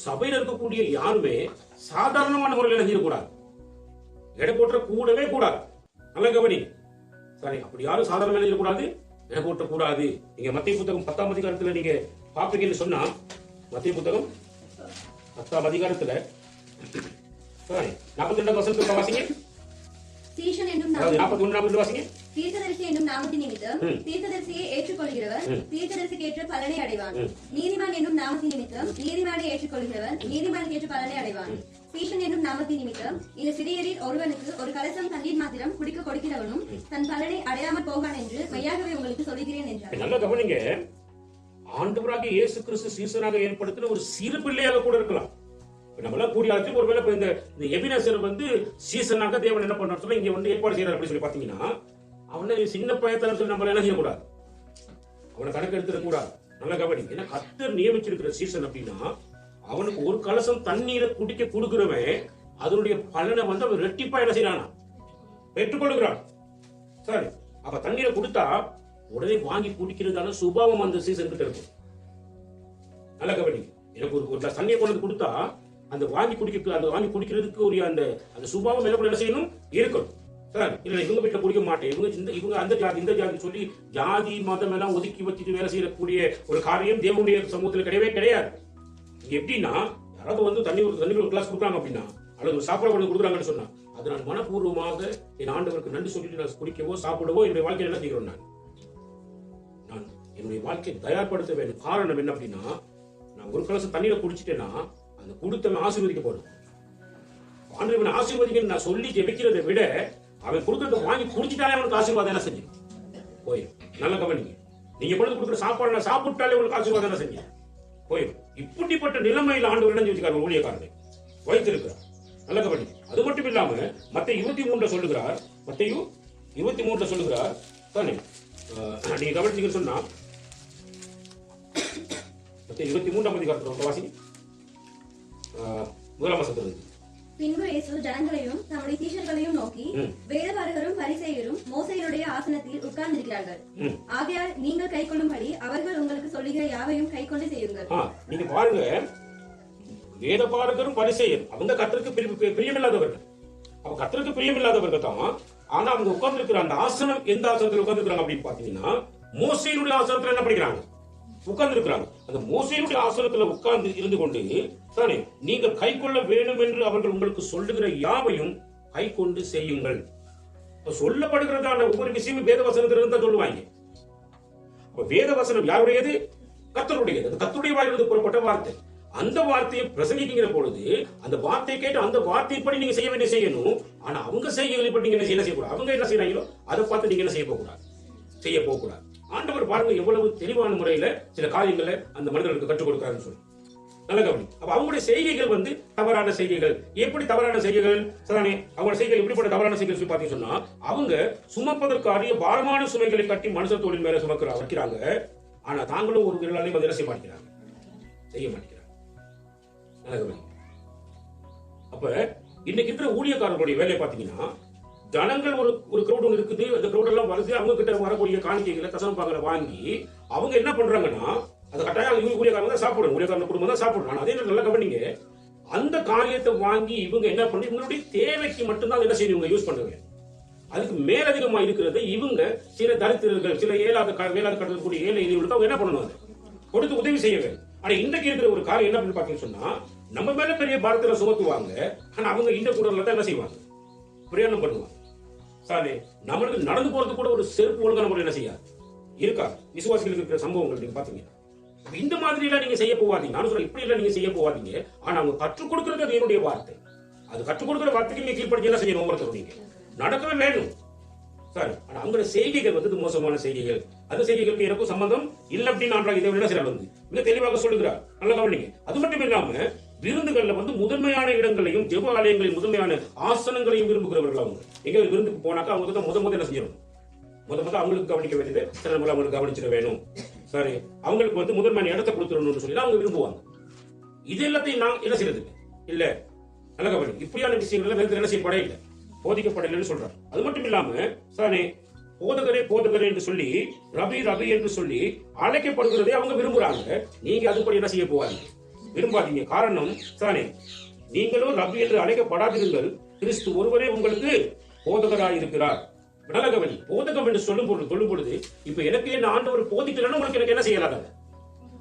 சபையில் இருக்கக்கூடிய யாருமே சாதாரணமான முறையில் நினைக்கக்கூடாது, எடை போட்ட கூடவே கூடாது. நல்ல கவனி. சரி, அப்படி யாரும் சாதாரண நினைக்கக்கூடாது, எடை போட்ட கூடாது. நீங்க மத்திய புத்தகம் 10ஆம் அதிகாரத்துல நீங்க பாப்பீங்கன்னு சொன்னா மத்திய புத்தகம் 10ஆம் அதிகாரத்துல 42 வசனத்துக்கு வாசிங்க. சீஷன் என்னும் 41 வாசிங்க. தீர்க்கதரிசி என்னும் நாமத்தின் நிமித்தம் தீர்க்கதரிசியை ஏற்றுக்கொள்கிறவர் தீர்க்கதரிசிக்கு ஏற்ற பலனை அடைவான். நீதிமான் என்னும் நாமத்தின் நிமித்தம் நீதிமானை ஏற்றுக்கொள்கிறவன் நீதிமானுக்கு ஏற்ற பலனை அடைவான். சீஷன் என்னும் நாமத்தின் நிமித்தம் இந்த சிறியரில் ஒருவனுக்கு ஒரு கலசம் தண்ணீர் மாத்திரம் குடிக்க கொடுக்கிறவனும் தன் பலனை அடையாமல் போகான் என்று மெய்யாகவே உங்களுக்கு சொல்கிறேன் என்றார். நல்ல கவனிங்க. ஆண்டவராகிய இயேசு கிறிஸ்து சீசனாக ஏற்படுத்தின ஒரு சிறு பிள்ளையாக கூட இருக்கலாம். நம்மளாம் கூடிய ஆட்சி ஒருவேளை இந்த எபினேசர் வந்து சீசனாக தேவன் என்ன பண்றாரு சொல்லி இங்க வந்து ஏற்பாடு செய்யறாரு அப்படின்னு சொல்லி பாத்தீங்கன்னா அவனை சின்ன பயத்துல சொல்லி நம்மள என்ன செய்யக்கூடாது, அவனை கணக்கு எடுத்துடக்கூடாது. நல்ல கவனி. ஏன்னா கர்த்தர் நியமிச்சிருக்கிற சீசன் அப்படின்னா அவனுக்கு ஒரு கலசம் தண்ணீரை குடிக்க கொடுக்கிறவன் அதனுடைய பலனை வந்து அவன் ரெட்டிப்பா என்ன செய்யறானா பெற்றுக்கொள்கிறான். சரி, அப்ப தண்ணீரை கொடுத்தா உடனே வாங்கி குடிக்கிறதான சுபாவம் அந்த சீசன் கிட்ட இருக்கும். நல்ல கவனி. எனக்கு ஒரு தண்ணியை கொண்டு கொடுத்தா அந்த வாங்கி குடிக்கிறதுக்கு உரிய அந்த சுபாவம் என்ன செய்யணும்? இருக்கணும். சார், இல்ல இவங்க வீட்டுல குடிக்க மாட்டேன், இவங்க அந்த ஜாதி இந்த ஜாதி சொல்லி ஜாதி மதம் எல்லாம் ஒதுக்கி வச்சுட்டு வேலை செய்யக்கூடிய ஒரு காரியம் தேவனுடைய சமூகத்தில் கிடையவே கிடையாது. இங்க எப்படின்னா யாராவது வந்து தண்ணி ஒரு கிளாஸ் கொடுக்குறாங்க அப்படின்னா அல்லது ஒரு சாப்பாடு கொண்டு கொடுக்குறாங்கன்னு சொன்னா அது நான் மனப்பூர்வமாக என் ஆண்டவருக்கு நன்றி சொல்லிட்டு நான் குடிக்கவோ சாப்பிடவோ என்னுடைய வாழ்க்கையை என்ன செய்கிறோம்? நான் என்னுடைய வாழ்க்கையை தயார்படுத்த வேண்டும். காரணம் என்ன அப்படின்னா நான் ஒரு கலசம் தண்ணீரை குடிச்சிட்டேன்னா அந்த கொடுத்தவன் ஆசீர்வதிக்கப்படும். ஆண்டவன் ஆசீர்வதிக்க நான் சொல்லி ஜெபிக்கிறதை விட அவன் கொடுக்கறத வாங்கி குடிச்சிட்டாலே அவனுக்கு ஆசீர்வாதம் என்ன செஞ்சு போயிடும். நல்ல கவனிங்க, நீங்க கொண்டு கொடுக்குற சாப்பாடு நான் சாப்பிட்டாலே உங்களுக்கு ஆசீர்வாதம் என்ன செஞ்சு போயிடும். இப்படிப்பட்ட நிலைமையில் ஆண்டவர் என்ன செஞ்சுக்காரு, ஊழியக்காரனை வைத்திருக்கிறார். நல்ல கவனிங்க. அது மட்டும் இல்லாம மத்தேயு 23 சொல்லுகிறார், மத்தேயு 23 சொல்லுகிறார் தானே, நீங்க கவனிச்சீங்கன்னு சொன்னா மத்தேயு 23 அதிகாரத்துல வாசி முதலாம் வசனத்திலிருந்து. பின்பு இயேசு ஜனங்களையும் தம்முடைய சீஷர்களையும் நோக்கி, வேதபாரகரும் பரிசேயரும் மோசேயினுடைய ஆசனத்தில் உட்கார்ந்திருக்கிறார்கள். ஆகையால் நீங்கள் கைக்கொள்ளும்படி அவர்கள் உங்களுக்கு சொல்லுகிற யாவையும் கைக்கொண்டு செய்யுங்கள். நீங்க பாருங்க, வேதபாரகரும் பரிசேயரும் அவங்க கர்த்தருக்கு பிரியமில்லாதவர்கள். அவங்க கர்த்தருக்கு பிரியமில்லாதவர்கள் தான். ஆனா அவங்க உட்கார்ந்து இருக்கிற அந்த ஆசனம் எந்த ஆசனத்தில் உட்கார்ந்து இருக்கிறாங்க அப்படின்னு பாத்தீங்கன்னா, மோசேயினுடைய ஆசனத்துல என்ன படிக்கிறாங்க, உட்கார்ந்து இருக்கிறாங்க. அந்த மோசேயினுடைய ஆசனத்துல உட்கார்ந்து இருந்து கொண்டு தானே நீங்கள் கை கொள்ள வேண்டும் என்று அவர்கள் உங்களுக்கு சொல்லுகிற யாவையும் கை கொண்டு செய்யுங்கள். சொல்லப்படுகிறதான ஒவ்வொரு விஷயமும் வேத வசனத்திலிருந்து தான் சொல்லுவாங்க. வேத வசனம் யாருடையது? கர்த்தருடையது. அது கர்த்தருடைய வாயிலிருந்து புறப்பட்ட வார்த்தை. அந்த வார்த்தையை பிரசங்கிக்கிற பொழுது அந்த வார்த்தையை கேட்டு அந்த வார்த்தைப்படி நீங்க செய்ய வேண்டிய செய்யணும். ஆனா அவங்க செய்கைகளை பற்றி நீங்க என்ன செய்யக்கூடாது. அவங்க என்ன செய்யறாங்களோ அதை பார்த்து நீங்க என்ன செய்ய போகக்கூடாது. ஆண்டவர் பாருங்க எவ்வளவு தெளிவான முறையில சில காரியங்களை அந்த மனிதர்களுக்கு கற்றுக் கொடுக்கிறாருன்னு சொல்லி நல்ல கவனி. அப்ப அவங்களுடைய செய்கைகள் தவறான செய்கைகள். எப்படி தவறான செய்கைகள்? சரிதானே? அவங்களோட செய்கைகள் எப்படிப்பட்ட தவறான செய்கைகள் சொல்லி பார்த்தீங்கன்னு சொன்னா, அவங்க சுமப்பதற்காக பாரமான சுமைகளை கட்டி மனுஷ தோளின் மேல வைக்கிறாங்க. ஆனா தாங்களும் ஒரு விரலாலையும் அதை செய்ய மாட்டேங்கிறாங்க. நல்ல கவனி. அப்ப இன்னைக்கு இருக்கிற ஊழியக்காரர்களுடைய வேலையை பார்த்தீங்கன்னா, ஜனங்கள் ஒரு கிரௌட் ஒன்று இருக்குது. அந்த கிரௌட் எல்லாம் வருது. அவங்க கிட்ட வரக்கூடிய காணிக்கைகளை தசமபாகங்களை வாங்கி அவங்க என்ன பண்றாங்கன்னா, அது கட்டாயம் ஊழியக்காரங்க தான் சாப்பிடணும், ஊழியக்காரங்க குடும்பம் தான் சாப்பிடணும். அதே நல்லா கவனிங்க, அந்த காரியத்தை வாங்கி இவங்க என்ன பண்ணி இவங்களுடைய தேவைக்கு மட்டும்தான் என்ன செய்யணும், இவங்க யூஸ் பண்றாங்க. அதுக்கு மேலதிகமா இருக்கிறது இவங்க சில தரித்திரர்கள், சில வேளாத கடத்தக்கூடிய ஏழை எதிர்களுக்கு அவங்க என்ன பண்ணணும், அதை கொடுத்து உதவி செய்ய வேண்டும். ஆனா இன்னைக்கு இருக்கிற ஒரு காரியம் என்ன பண்ணி பாத்தீங்கன்னு சொன்னா, நம்ம மேல பெரிய பாரத்துல சுமத்துவாங்க. ஆனா அவங்க இந்த கூடல தான் என்ன செய்வாங்க, பிரயாணம் பண்ணுவாங்க. சாலே நம்மளுக்கு நடந்து போறது கூட ஒரு செருப்பு ஒழுங்கான முறை என்ன செய்யாது இருக்கா. விசுவாசிகளுக்கு இருக்கிற சம்பவங்கள் நீங்க பாத்தீங்கன்னா, இந்த மாதிரி எல்லாம் நீங்க செய்ய போவாதீங்க. நான் சொல்றேன், இப்படி எல்லாம் நீங்க செய்ய போவாதீங்க. ஆனா அவங்க கற்றுக் கொடுக்கிறது அது என்னுடைய வார்த்தை. அது கற்றுக் கொடுக்கிற வார்த்தைக்கு நீங்க கீழ்படுத்தி என்ன செய்யணும், ஒவ்வொருத்தரும் நீங்க நடக்கவே வேணும். சரி, ஆனா அவங்களோட செய்கைகள் மோசமான செய்கைகள். அந்த செய்கைகளுக்கு எனக்கும் சம்பந்தம் இல்லை அப்படின்னு ஆண்டவர் இதை என்ன செய்யறாங்க மிக தெளிவாக சொல்லுகிறார். நல்ல கவனிங்க. அது மட்டும் இல்லாம விருந்துகள்ல முதன்மையான இடங்களையும் ஜெப ஆலயங்களையும் முதன்மையான ஆசனங்களையும் விரும்புகிறவர்கள். அவங்க எங்க விருந்துக்கு போனாக்கா அவங்க தான் முத என்ன செய்யணும், முத அவங்களுக்கு கவனிக்க வேண்டியது சில அவங்களுக்கு கவனிச்சிட வேணும். சரி, அவங்களுக்கு முதன்மையான இடத்தை கொடுத்துடணும்னு சொல்லி அவங்க விரும்புவாங்க. இது எல்லாத்தையும் நான் என்ன செய்யறது இல்ல. நல்ல கவனி. இப்படியான விஷயங்கள் வேதத்தில் என்ன செய்யப்பட இல்லை, போதிக்கப்படலைன்னு சொல்றாங்க. அது மட்டும் இல்லாம சானே போதகரே என்று சொல்லி ரபி என்று சொல்லி அழைக்கப்படுகிறதே அவங்க விரும்புறாங்க. நீங்க அதுபடி என்ன செய்ய போவாங்க, விரும்பாதீங்க. காரணம் சானே, நீங்களும் ரபி என்று அழைக்கப்படாதீர்கள், கிறிஸ்து ஒருவரே உங்களுக்கு போதகராய் இருக்கிறார். நல்ல கவனி. போதகம் என்று சொல்லும் பொழுது இப்ப எனக்கு என்ன ஆண்டவர் போதிக்கலன்னு உங்களுக்கு எனக்கு என்ன செய்யலாம்,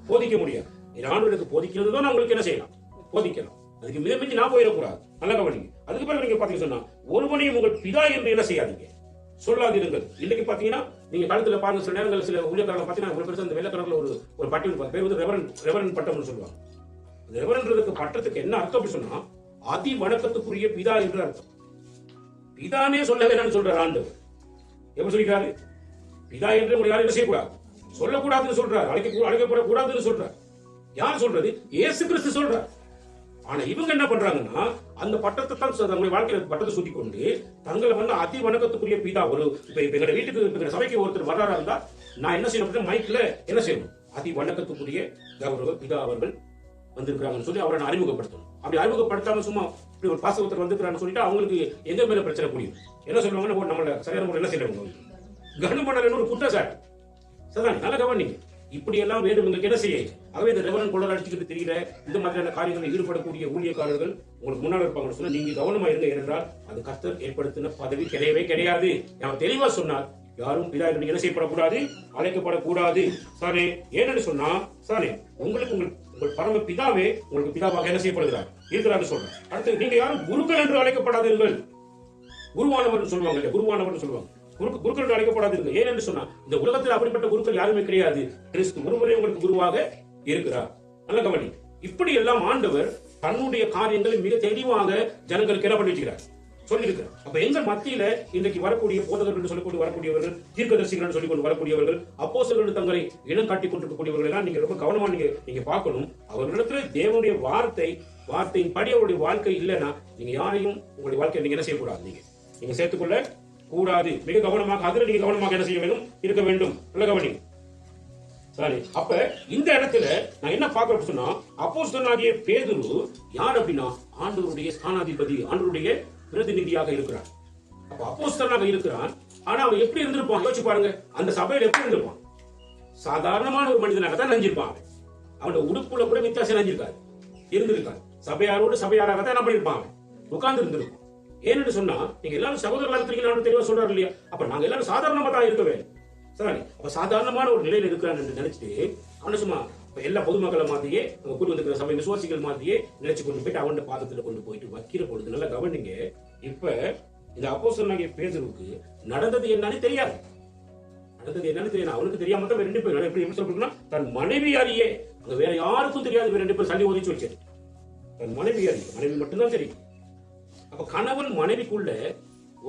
போதிக்க முடியாது. ஆண்டவருக்கு போதிக்கிறது தான் உங்களுக்கு என்ன செய்யலாம், போதிக்கலாம். அதுக்கு மிதமிஞ்சி நான் போயிடக்கூடாது. நல்ல கவனிங்க. அதுக்கு பிறகு நீங்க பாத்தீங்கன்னா சொன்னா, ஒருவனையும் உங்கள் பிதா என்று என்ன செய்யாதீங்க, சொல்லாதீர்கள். இன்னைக்கு பாத்தீங்கன்னா நீங்க காலத்துல பாருங்க, சில நேரங்கள் சில ஊழியக்காரர்கள் பாத்தீங்கன்னா பெருசா இந்த வெள்ளக்காரர்கள் ஒரு பட்டி பேர் ரெவரன் பட்டம் சொல்லுவாங்க. ரெவரன்றதுக்கு பட்டத்துக்கு என்ன அர்த்தம் அப்படி சொன்னா, அதி வணக்கத்துக்குரிய பிதா என்று அர்த்தம். பிதானே சொல்ல வேணும்னு சொல்றாரு ஆண்டவர். எப்படி சொல்லிக்கிறாரு, பிதா என்று ஒரு யாரும் என்ன செய்யக்கூடாது, சொல்லக்கூடாதுன்னு சொல்றாரு, அழைக்கப்படக்கூடாதுன்னு சொல்றாரு. யார் சொல்றது? இயேசு கிறிஸ்து சொல்றார். ஆனா இவங்க என்ன பண்றாங்கன்னா, அந்த பட்டத்தை தான் தங்களுடைய வாழ்க்கையில பட்டத்தை சுட்டி கொண்டு தங்களை அதி வணக்கத்துக்குரிய பிதா. இப்ப எங்க வீட்டுக்கு சபைக்கு ஒருத்தர் வர்றாரா இருந்தா நான் என்ன செய்யணும், மைக்ல என்ன செய்யணும், அதி வணக்கத்துக்குரிய பிதா அவர்கள் வந்திருக்கிறாங்கன்னு சொல்லி அவரை அறிமுகப்படுத்தணும். அப்படி அறிமுகப்படுத்தாம சும்மா இப்படி ஒரு பாசகத்தர் வந்திருக்கிறான்னு சொல்லிட்டு அவங்களுக்கு எங்க மேல பிரச்சனை புரியும். என்ன சொல்லுவாங்கன்னா, நம்மள சரியான முறை என்ன செய்யறாங்க, கனம் பண்ணலன்னு ஒரு குற்றச்சாட்டு. சரிதான். நல்ல கவனிங்க. இப்படி எல்லாம் வேணும் உங்களுக்கு என்ன செய்ய. ஆகவே இந்த ரெவரன் கொள்ளர் அடிச்சுக்கிட்டு தெரிகிற இந்த மாதிரியான காரியங்களில் ஈடுபடக்கூடிய ஊழியக்காரர்கள் உங்களுக்கு முன்னால் இருப்பாங்கன்னு சொன்னா நீங்க கவனமா இருங்க. ஏனென்றால் அது கர்த்தர் ஏற்படுத்தின பதவி கிடையவே கிடையாது. நான் தெளிவா சொன்னார், யாரும் பிதா என்று என்ன செய்யப்படக்கூடாது, அழைக்கப்படக்கூடாது. சாரே, ஏன்னு சொன்னா சாரே, உங்களுக்கு உங்கள் பரம பிதாவே உங்களுக்கு பிதாவாக என்ன செய்யப்படுகிறார், இருக்கிறார் சொல்றேன். அடுத்து, நீங்க யாரும் குருக்கள் என்று அழைக்கப்படாதீர்கள். குருவானவர் சொல்லுவாங்க, குருவானவர் சொல்லுவாங்க. குருக்கள் அழைக்கப்படாதீர்கள். ஏனென்று சொன்னா இந்த உலகத்தில் அப்படிப்பட்ட குருக்கள் யாருமே கிடையாது. கிறிஸ்து ஒருவரே உங்களுக்கு குருவாக இருக்கிறார். நல்ல கவனி. இப்படி எல்லாம் ஆண்டவர் தன்னுடைய காரியங்களை மிக தெளிவாக ஜனங்களுக்கு என்ன பண்ணி வச்சுக்கிறார், சொல்லியிருக்கிறார். அப்ப எங்க மத்தியில இன்றைக்கு வரக்கூடிய போதகர்கள் சொல்லக்கூடிய வரக்கூடியவர்கள், தீர்க்கதரிசிகள் சொல்லிக் கொண்டு வரக்கூடியவர்கள், அப்போஸ்தலர்கள் தங்களை இனம் காட்டிக் கொண்டிருக்கக்கூடியவர்கள் எல்லாம் நீங்க ரொம்ப கவனமா நீங்க பார்க்கணும். அவர்களிடத்துல தேவனுடைய வார்த்தையின் படி அவருடைய வாழ்க்கை இல்லைன்னா நீங்க யாரையும் உங்களுடைய வாழ்க்கையை நீங்க என்ன செய்யக்கூடாது, நீங்க சேர்த்துக்கொள்ள கூடாது. மிக கவனமாக அதுல நீங்க கவனமாக என்ன செய்ய வேண்டும், இருக்க வேண்டும். நல்ல கவனிங்க. சரி, அப்ப இந்த இடத்துல நான் என்ன பார்க்கிறேன் சொன்னா, அப்போஸ்தலனாகிய பேதுரு யார் அப்படின்னா ஆண்டவருடைய ஸ்தானாதிபதி, ஆண்டவருடைய பிரதிநிதியாக இருக்கிறான். அப்ப அப்போஸ்தலனாக இருக்கிறான். ஆனா அவன் எப்படி இருந்திருப்பான் யோசிச்சு பாருங்க. அந்த சபையில எப்படி இருந்திருப்பான்? சாதாரணமான ஒரு மனிதனாக தான் நினைஞ்சிருப்பான். அவனோட உடுப்புல கூட வித்தியாசம் இருந்திருக்காது. சபையாராக தான் என்ன பண்ணிருப்பான், உட்கார்ந்து இருந்திருப்பான். ஏன்னு சொன்னா நீங்க எல்லாரும் சகோதரர்களாக இருக்கிறீங்க தெளிவா சொல்றாரு இல்லையா? அப்ப நாங்க எல்லாரும் சாதாரணமா தான் இருக்கவே. சரி, அப்ப சாதாரணமான ஒரு நிலையில இருக்கிறான் என்று நினைச்சிட்டு அவன சும்மா எல்லா பொதுமக்களை மாதிரியே கூட்டி வந்துக்கிற சபை விசுவாசிகள் மாதிரியே நினைச்சு கொண்டு போயிட்டு அவன் பாதத்துல கொண்டு போயிட்டு வைக்கிற பொழுது நல்லா கவனிங்க. இப்ப இந்த அப்போஸ்தலனாகிய பேதுருவுக்கு நடந்தது என்னன்னு தெரியாது. அவனுக்கு தெரியாம தான் ரெண்டு பேரும் எப்படி சொல்றீங்கன்னா, தன் மனைவியாரியே அங்க வேற யாருக்கும் தெரியாது. ரெண்டு பேரும் சண்டை ஒதுச்சு வச்சு தன் மனைவி மட்டும்தான் தெரியும். அப்ப கணவன் மனைவிக்குள்ள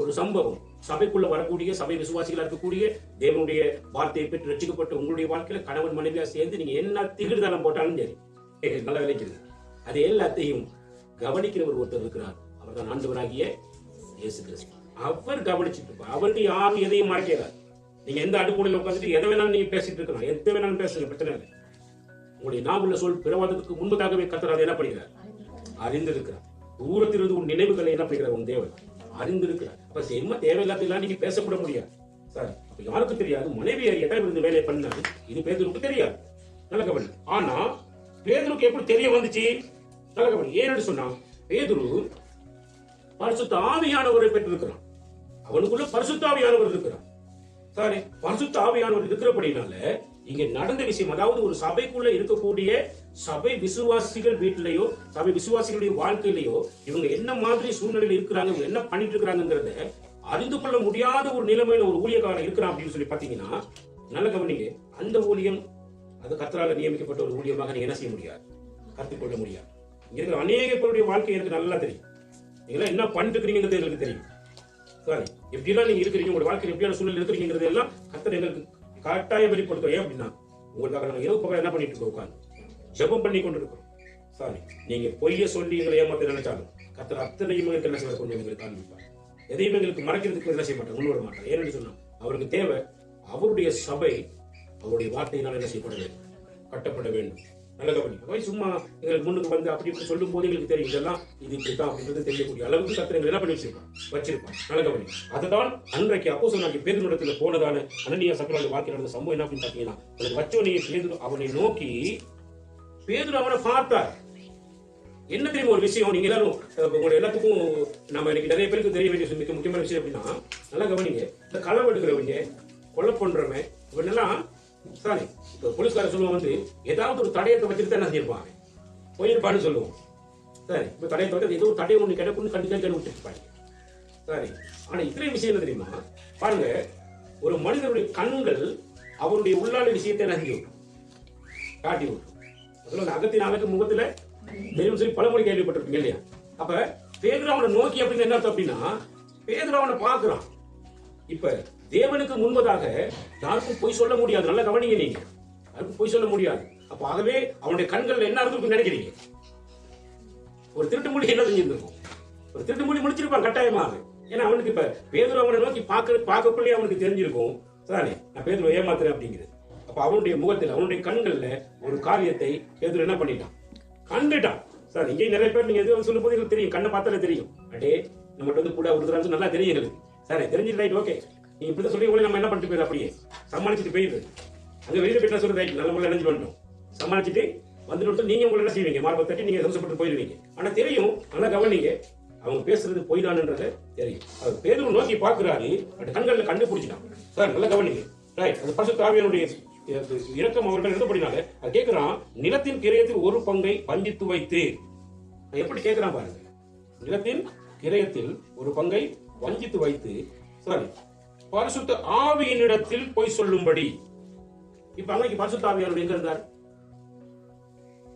ஒரு சம்பவம், சபைக்குள்ள வரக்கூடிய சபை விசுவாசிகளா இருக்கக்கூடிய தேவனுடைய வார்த்தையை பெற்று ரட்சிக்கப்பட்ட உங்களுடைய வாழ்க்கையில கணவன் மனைவியா சேர்ந்து நீங்க என்ன திகிடுதலம் போட்டாலும் சரி, நல்லா விளைக்கிறது. அது எல்லாத்தையும் கவனிக்கிற ஒருத்தர் இருக்கிறார். அவர் தான் ஆண்டவராகிய இயேசு கிறிஸ்து. அவர் கவனிச்சுட்டு இருப்பார். அவருக்கு யாரும் எதையும் மறைக்கிறார். நீங்க எந்த அடுப்புல உட்காந்துட்டு எதை வேணாலும் நீங்க பேசிட்டு இருக்கலாம், எதை வேணாலும் பேசுங்க, பிரச்சனை இல்லை. உங்களுடைய நாவுள்ள சொல் பிறவாதத்துக்கு முன்பதாகவே கர்த்தர் அதை என்ன பண்ணுகிறார், அறிந்திருக்கிறார். தூரத்திலிருந்து உன் நினைவுகளை என்ன பண்ணுகிறார் உன் தேவன் அறிந்திருக்கிறார். அப்ப என்ன தேவையில்லாதெல்லாம் நீங்க பேசக்கூட முடியாது. சரி, அப்ப யாருக்கும் தெரியாது. மனைவி அறியட்டா இருந்து வேலையை பண்ணாரு. இது பேதுருக்கு தெரியாது. நல்ல கவனி. ஆனா பேதுருக்கு எப்படி தெரிய வந்துச்சு? நல்ல கவனி. ஏன்னு சொன்னா பேதுரு பரிசுத்த ஆவியானவரை பெற்றிருக்கிறான். அவனுக்குள்ள பரிசுத்த ஆவியானவர் இருக்கிறான். சரி, பரிசுத்த ஆவியானவர் இருக்கிறபடினால இங்க நடந்த விஷயம், அதாவது ஒரு சபைக்குள்ள இருக்கக்கூடிய சபை விசுவாசிகள் வீட்டிலேயோ சபை விசுவாசிகளுடைய வாழ்க்கையிலேயோ இவங்க என்ன மாதிரி சூழ்நிலையில் இருக்கிறாங்க, என்ன பண்ணிட்டு இருக்கிறாங்கிறத அறிந்து கொள்ள முடியாத ஒரு நிலைமையில ஒரு ஊழியக்காரன் இருக்கிறான் அப்படின்னு சொல்லி பாத்தீங்கன்னா, நல்ல கவனிங்க. அந்த ஊழியம் அது கர்த்தரால நியமிக்கப்பட்ட ஒரு ஊழியமாக நீங்க என்ன செய்ய முடியாது, கற்றுக்கொள்ள முடியாது. இங்க இருக்கிற அநேக பேருடைய வாழ்க்கை எனக்கு நல்லா தெரியும். நீங்க என்ன பண்ணிட்டு இருக்கிறீங்கிறது எங்களுக்கு தெரியும். சரி, எப்படிலாம் நீங்க இருக்கிறீங்க, உங்களோட வாழ்க்கையில் எப்படியான சூழ்நிலை இருக்கிறீங்கிறது எல்லாம் கர்த்தர் எங்களுக்கு கட்டாயம் வெளிப்படுத்தும். ஏன் அப்படின்னா உங்களுக்காக நாங்க இரவு பக்கம் என்ன பண்ணிட்டு இருக்கோம், உட்காந்து ஜெபம் பண்ணி கொண்டு இருக்கிறோம். சாரி, நீங்க பொய்ய சொல்லி எங்களை ஏமாத்த நினைச்சாலும் கர்த்தர் அத்தனையும் எங்களுக்கு என்ன செய்வார், கொஞ்சம் எங்களுக்கு காண்பிப்பார். எதையும் எங்களுக்கு மறைக்கிறதுக்கு என்ன செய்ய மாட்டார், முன்வர மாட்டார். ஏன்னு சொன்னா அவருக்கு தேவை அவருடைய சபை அவருடைய வார்த்தையினால் என்ன செய்யப்பட வேண்டும், கட்டப்பட வேண்டும். நல்ல கவனி. சும்மா எங்களுக்கு முன்னுக்கு வந்து அப்படி இப்படி சொல்லும் போது எங்களுக்கு தெரியும் இதெல்லாம் இது இப்படித்தான் அப்படின்றது தெரியக்கூடிய அளவுக்கு கர்த்தர் என்ன பண்ணி வச்சிருப்பான். நல்ல கவனி. அதுதான் அன்றைக்கு அப்போஸ்தலனாகிய பேதுருவிடத்துல போனதான அனனியா சப்பராவுடைய வாழ்க்கை நடந்த சம்பவம் என்ன அப்படின்னு பாத்தீங்கன்னா, அவனுக்கு வச்சோனே பேதுரு அவனை நோக்கி, பேதுரு அவனை பார்த்தார். என்ன தெரியும் ஒரு விஷயம், நீங்க எல்லாரும் உங்க எல்லாத்துக்கும் நம்ம இன்னைக்கு நிறைய பேருக்கு தெரிய வேண்டிய மிக முக்கியமான விஷயம் அப்படின்னா, நல்லா கவனிங்க. இந்த களவு எடுக்கிறவங்க, கொலை பண்றவங்க, இவனெல்லாம் சாரி போலீஸ்கார சொல்லுவோம் வந்து ஏதாவது ஒரு தடயத்தை வச்சுட்டு என்ன செய்யிருப்பாங்க, போயிருப்பான்னு சொல்லுவோம். சரி, இப்ப தடயத்தை வந்து ஏதோ ஒரு தடயம் ஒண்ணு கிடைக்கும் கண்டிப்பா விட்டுருப்பாங்க. சரி, ஆனா இத்தனை விஷயம் என்ன தெரியுமா பாருங்க, ஒரு மனிதனுடைய கண்கள் அவருடைய உள்ளான விஷயத்தை என்ன செஞ்சு காட்டி விடும். அதுல அகத்தின் அழகு முகத்துல தெரியும் சொல்லி பலமொழி கேள்விப்பட்டிருக்கீங்க இல்லையா? அப்ப பேதுரு அவனை நோக்கி அப்படின்னு என்ன அர்த்தம் அப்படின்னா, பேதுரு அவனை பார்க்கிறான். இப்ப தேவனுக்கு முன்பதாக யாருக்கும் பொய் சொல்ல முடியாது. நல்லா கவனிங்க, நீங்க யாருக்கும் பொய் சொல்ல முடியாது. அப்ப ஆகவே அவனுடைய கண்கள் என்ன இருக்கும் நினைக்கிறீங்க? ஒரு திருட்டு மொழி என்ன செஞ்சிருக்கும், ஒரு திருட்டு மொழி முடிச்சிருப்பான் கட்டாயமாக. ஏன்னா அவனுக்கு இப்ப பேதுரு அவனை நோக்கி பார்க்கக்குள்ளே அவனுக்கு தெரிஞ்சிருக்கும், சாரி நான் பேதுரு ஏமாத்துறேன் அப்படிங்கிறது. அப்ப அவனுடைய முகத்தில் அவனுடைய கண்கள்ல ஒரு காரியத்தை பேதுரு என்ன பண்ணிட்டான், கண்டுட்டான். சார் இங்கே நிறைய பேர் நீங்க எதுவும் சொல்லும் போது எங்களுக்கு தெரியும், கண்ணை பார்த்தாலே தெரியும். அடே நம்மகிட்ட வந்து கூட ஒருத்தர் நல்லா தெரியும் எங்களுக்கு. சரி, தெரிஞ்சு ரைட், ஓகே, நீங்க இப்படி சொல்லி நம்ம என்ன பண்ணிட்டு போயிரு, அப்படியே சமாளிச்சுட்டு போயிடுது. அங்க வெளியில போயிட்டா சொல்றது ரைட், நல்ல முறையில் நினைஞ்சு பண்ணிட்டோம், சமாளிச்சுட்டு வந்துட்டு நீங்க உங்களை என்ன செய்வீங்க, மார்பை தட்டி நீங்க சந்தோஷப்பட்டு போயிடுவீங்க. ஆனா தெரியும், நல்லா கவனிங்க, அவங்க பேசுறது பொய் தான்ன்றது தெரியும். அது பேதுரு நோக்கி பார்க்கிறாரு, அந்த கண்கள்ல கண்டுபிடிச்சிட்டான். சார் நல்லா கவனிங்க, ரைட். அந்த பரிசுத்த ஆவியானுடைய இரக்கம் அவர்கள் எழுதப்படினால அது கேட்கிறான், நிலத்தின் கிரயத்தில் ஒரு பங்கை பந்தித்து வைத்து. எப்படி கேட்கிறான் பாருங்க, நிலத்தின் கிரயத்தில் ஒரு பங்கை வஞ்சித்து வைத்து, சாரி பரிசுத்த ஆவியினிடத்தில் போய் சொல்லும்படி. இப்ப அன்னைக்கு பரிசுத்த ஆவியானவர் எங்க இருந்தார்?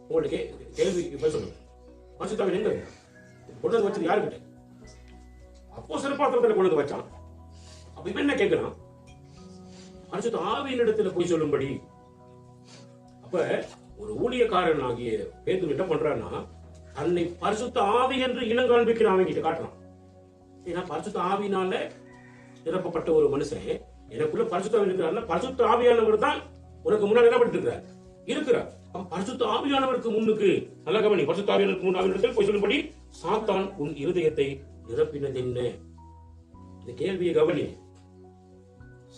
உங்களுக்கு கேள்விக்கு போய் சொல்லுங்க. பரிசுத்தாவின் எங்க இருக்கு? கொண்டு வந்து வச்சது யாருக்கிட்ட? அப்போ சிறப்பாத்திரத்துல கொண்டு வந்து வச்சான். அப்ப இவன் என்ன கேட்கிறான்? பரிசுத்த ஆவியின் இடத்துல போய் சொல்லும்படி. அப்ப ஒரு ஊழியக்காரன் ஆகிய பேதுரு என்ன பண்றான்னா, தன்னை பரிசுத்த ஆவி என்று இனம் காண்பிக்கிறான், அவங்க கிட்ட காட்டுறான். ஏன்னா பரிசுத்த ஆவினால நிரப்பப்பட்ட ஒரு மனுஷன் எனக்குள்ள பரிசுத்த ஆவி இருக்கிறார். பரிசுத்த ஆவியானவர் தான் உனக்கு முன்னாடி என்ன பண்ணிட்டு இருக்கிறார். பரிசுத்த ஆவியானவருக்கு முன்னுக்கு நல்ல கவனி, பரிசுத்த ஆவியானவருக்கு முன் போய் சொல்லும்படி சாத்தான் உன் இருதயத்தை நிரப்பினது என்ன? இந்த கேள்வியை கவனி.